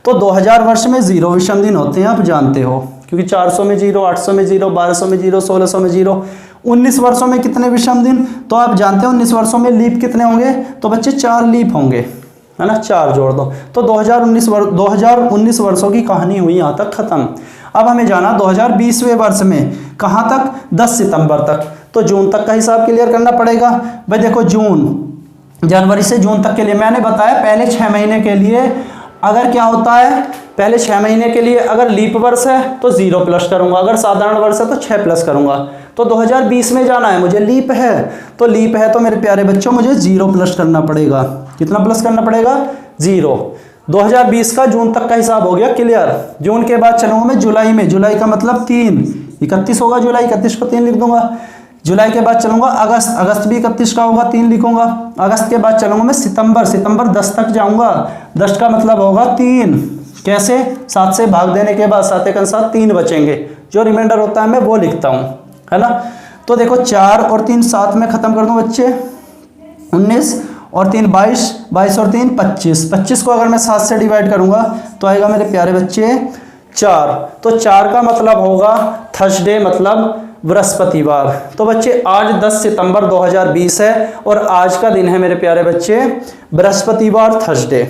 तो 2000 वर्ष में 0 विषम दिन होते हैं, आप जानते हो, क्योंकि 400 में 0, 800 में 0, 1200 में 0, 1600 में 0। 19 वर्षों में कितने विषम दिन, तो आप जानते हो 19 वर्षों में लीप कितने होंगे, तो बच्चे 4 लीप होंगे, है ना, 4 जोड़ दो। तो 2019 वर्षों की कहानी हुई यहाँ तक खत्म। अब हमें जाना 2020वें वर्ष में कहाँ तक, 10 सितंबर तक। तो जून तक का हिसाब क्लियर करना पड़ेगा। भाई देखो जून, जनवरी से जून तक के लिए मैंने बताया पहले 6 महीने के लिए अगर क्या होता है, पहले 6 महीने के लिए अगर लीप वर्ष है तो 0 प्लस करूंगा, अगर साधारण वर्ष है तो 6 प्लस करूंगा। तो 2020 में जाना है मुझे, लीप है, तो लीप है तो मेरे प्यारे बच्चों मुझे 0 प्लस करना पड़ेगा। कितना प्लस करना पड़ेगा, 0। 2020 का जून तक का हिसाब हो गया क्लियर। जून के बाद चलूंगा मैं जुलाई में, जुलाई का मतलब 3, 31 होगा जुलाई, 31 को 3 लिख दूंगा। जुलाई के बाद चलूंगा अगस्त, अगस्त भी 31 का होगा, 3 लिखूंगा। अगस्त के बाद चलूंगा मैं सितंबर, सितंबर 10 तक जाऊंगा, 10 का मतलब होगा 3। कैसे, 7 से भाग देने के बाद 7 के साथ 3 बचेंगे, जो रिमाइंडर होता है मैं वो लिखता हूँ, है ना। तो देखो 4 और 3 7 में खत्म कर दूं बच्चे, 19 और 3 22, 22 और 3 25, 25 को अगर मैं 7 से डिवाइड करूंगा तो आएगा मेरे प्यारे बच्चे 4। तो 4 का मतलब होगा थर्सडे, मतलब बृहस्पतिवार। तो बच्चे आज 10 सितंबर 2020 है और आज का दिन है मेरे प्यारे बच्चे बृहस्पतिवार, थर्सडे।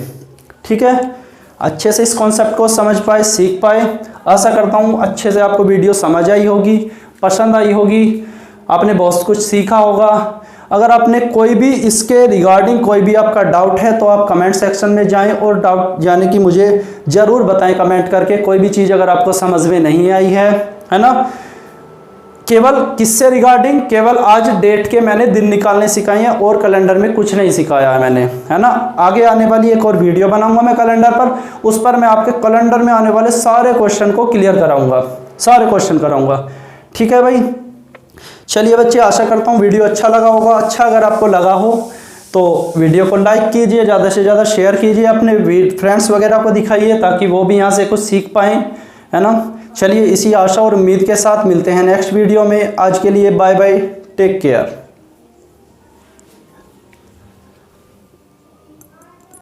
ठीक है, अच्छे से इस कॉन्सेप्ट को समझ पाए, सीख पाए। आशा करता हूँ अच्छे से आपको वीडियो समझ आई होगी, पसंद आई होगी, आपने बहुत कुछ सीखा होगा। अगर आपने कोई भी इसके रिगार्डिंग कोई भी आपका डाउट है तो आप कमेंट सेक्शन में जाएं और डाउट जाने की मुझे ज़रूर बताएं कमेंट करके। कोई भी चीज़ अगर आपको समझ में नहीं आई है ना, केवल किससे रिगार्डिंग, केवल आज डेट के मैंने दिन निकालने सिखाए हैं और कैलेंडर में कुछ नहीं सिखाया है मैंने, है ना। आगे आने वाली एक और वीडियो बनाऊंगा मैं कैलेंडर पर, उस पर मैं आपके कैलेंडर में आने वाले सारे क्वेश्चन को क्लियर कराऊंगा, सारे क्वेश्चन कराऊंगा। ठीक है भाई, चलिए बच्चे, आशा करता हूँ वीडियो अच्छा लगा होगा। अच्छा अगर आपको लगा हो तो वीडियो को लाइक कीजिए, ज़्यादा से ज़्यादा शेयर कीजिए, अपने फ्रेंड्स वगैरह को दिखाइए ताकि वो भी यहाँ से कुछ सीख पाएँ, है ना। चलिए इसी आशा और उम्मीद के साथ मिलते हैं नेक्स्ट वीडियो में। आज के लिए बाय बाय, टेक केयर।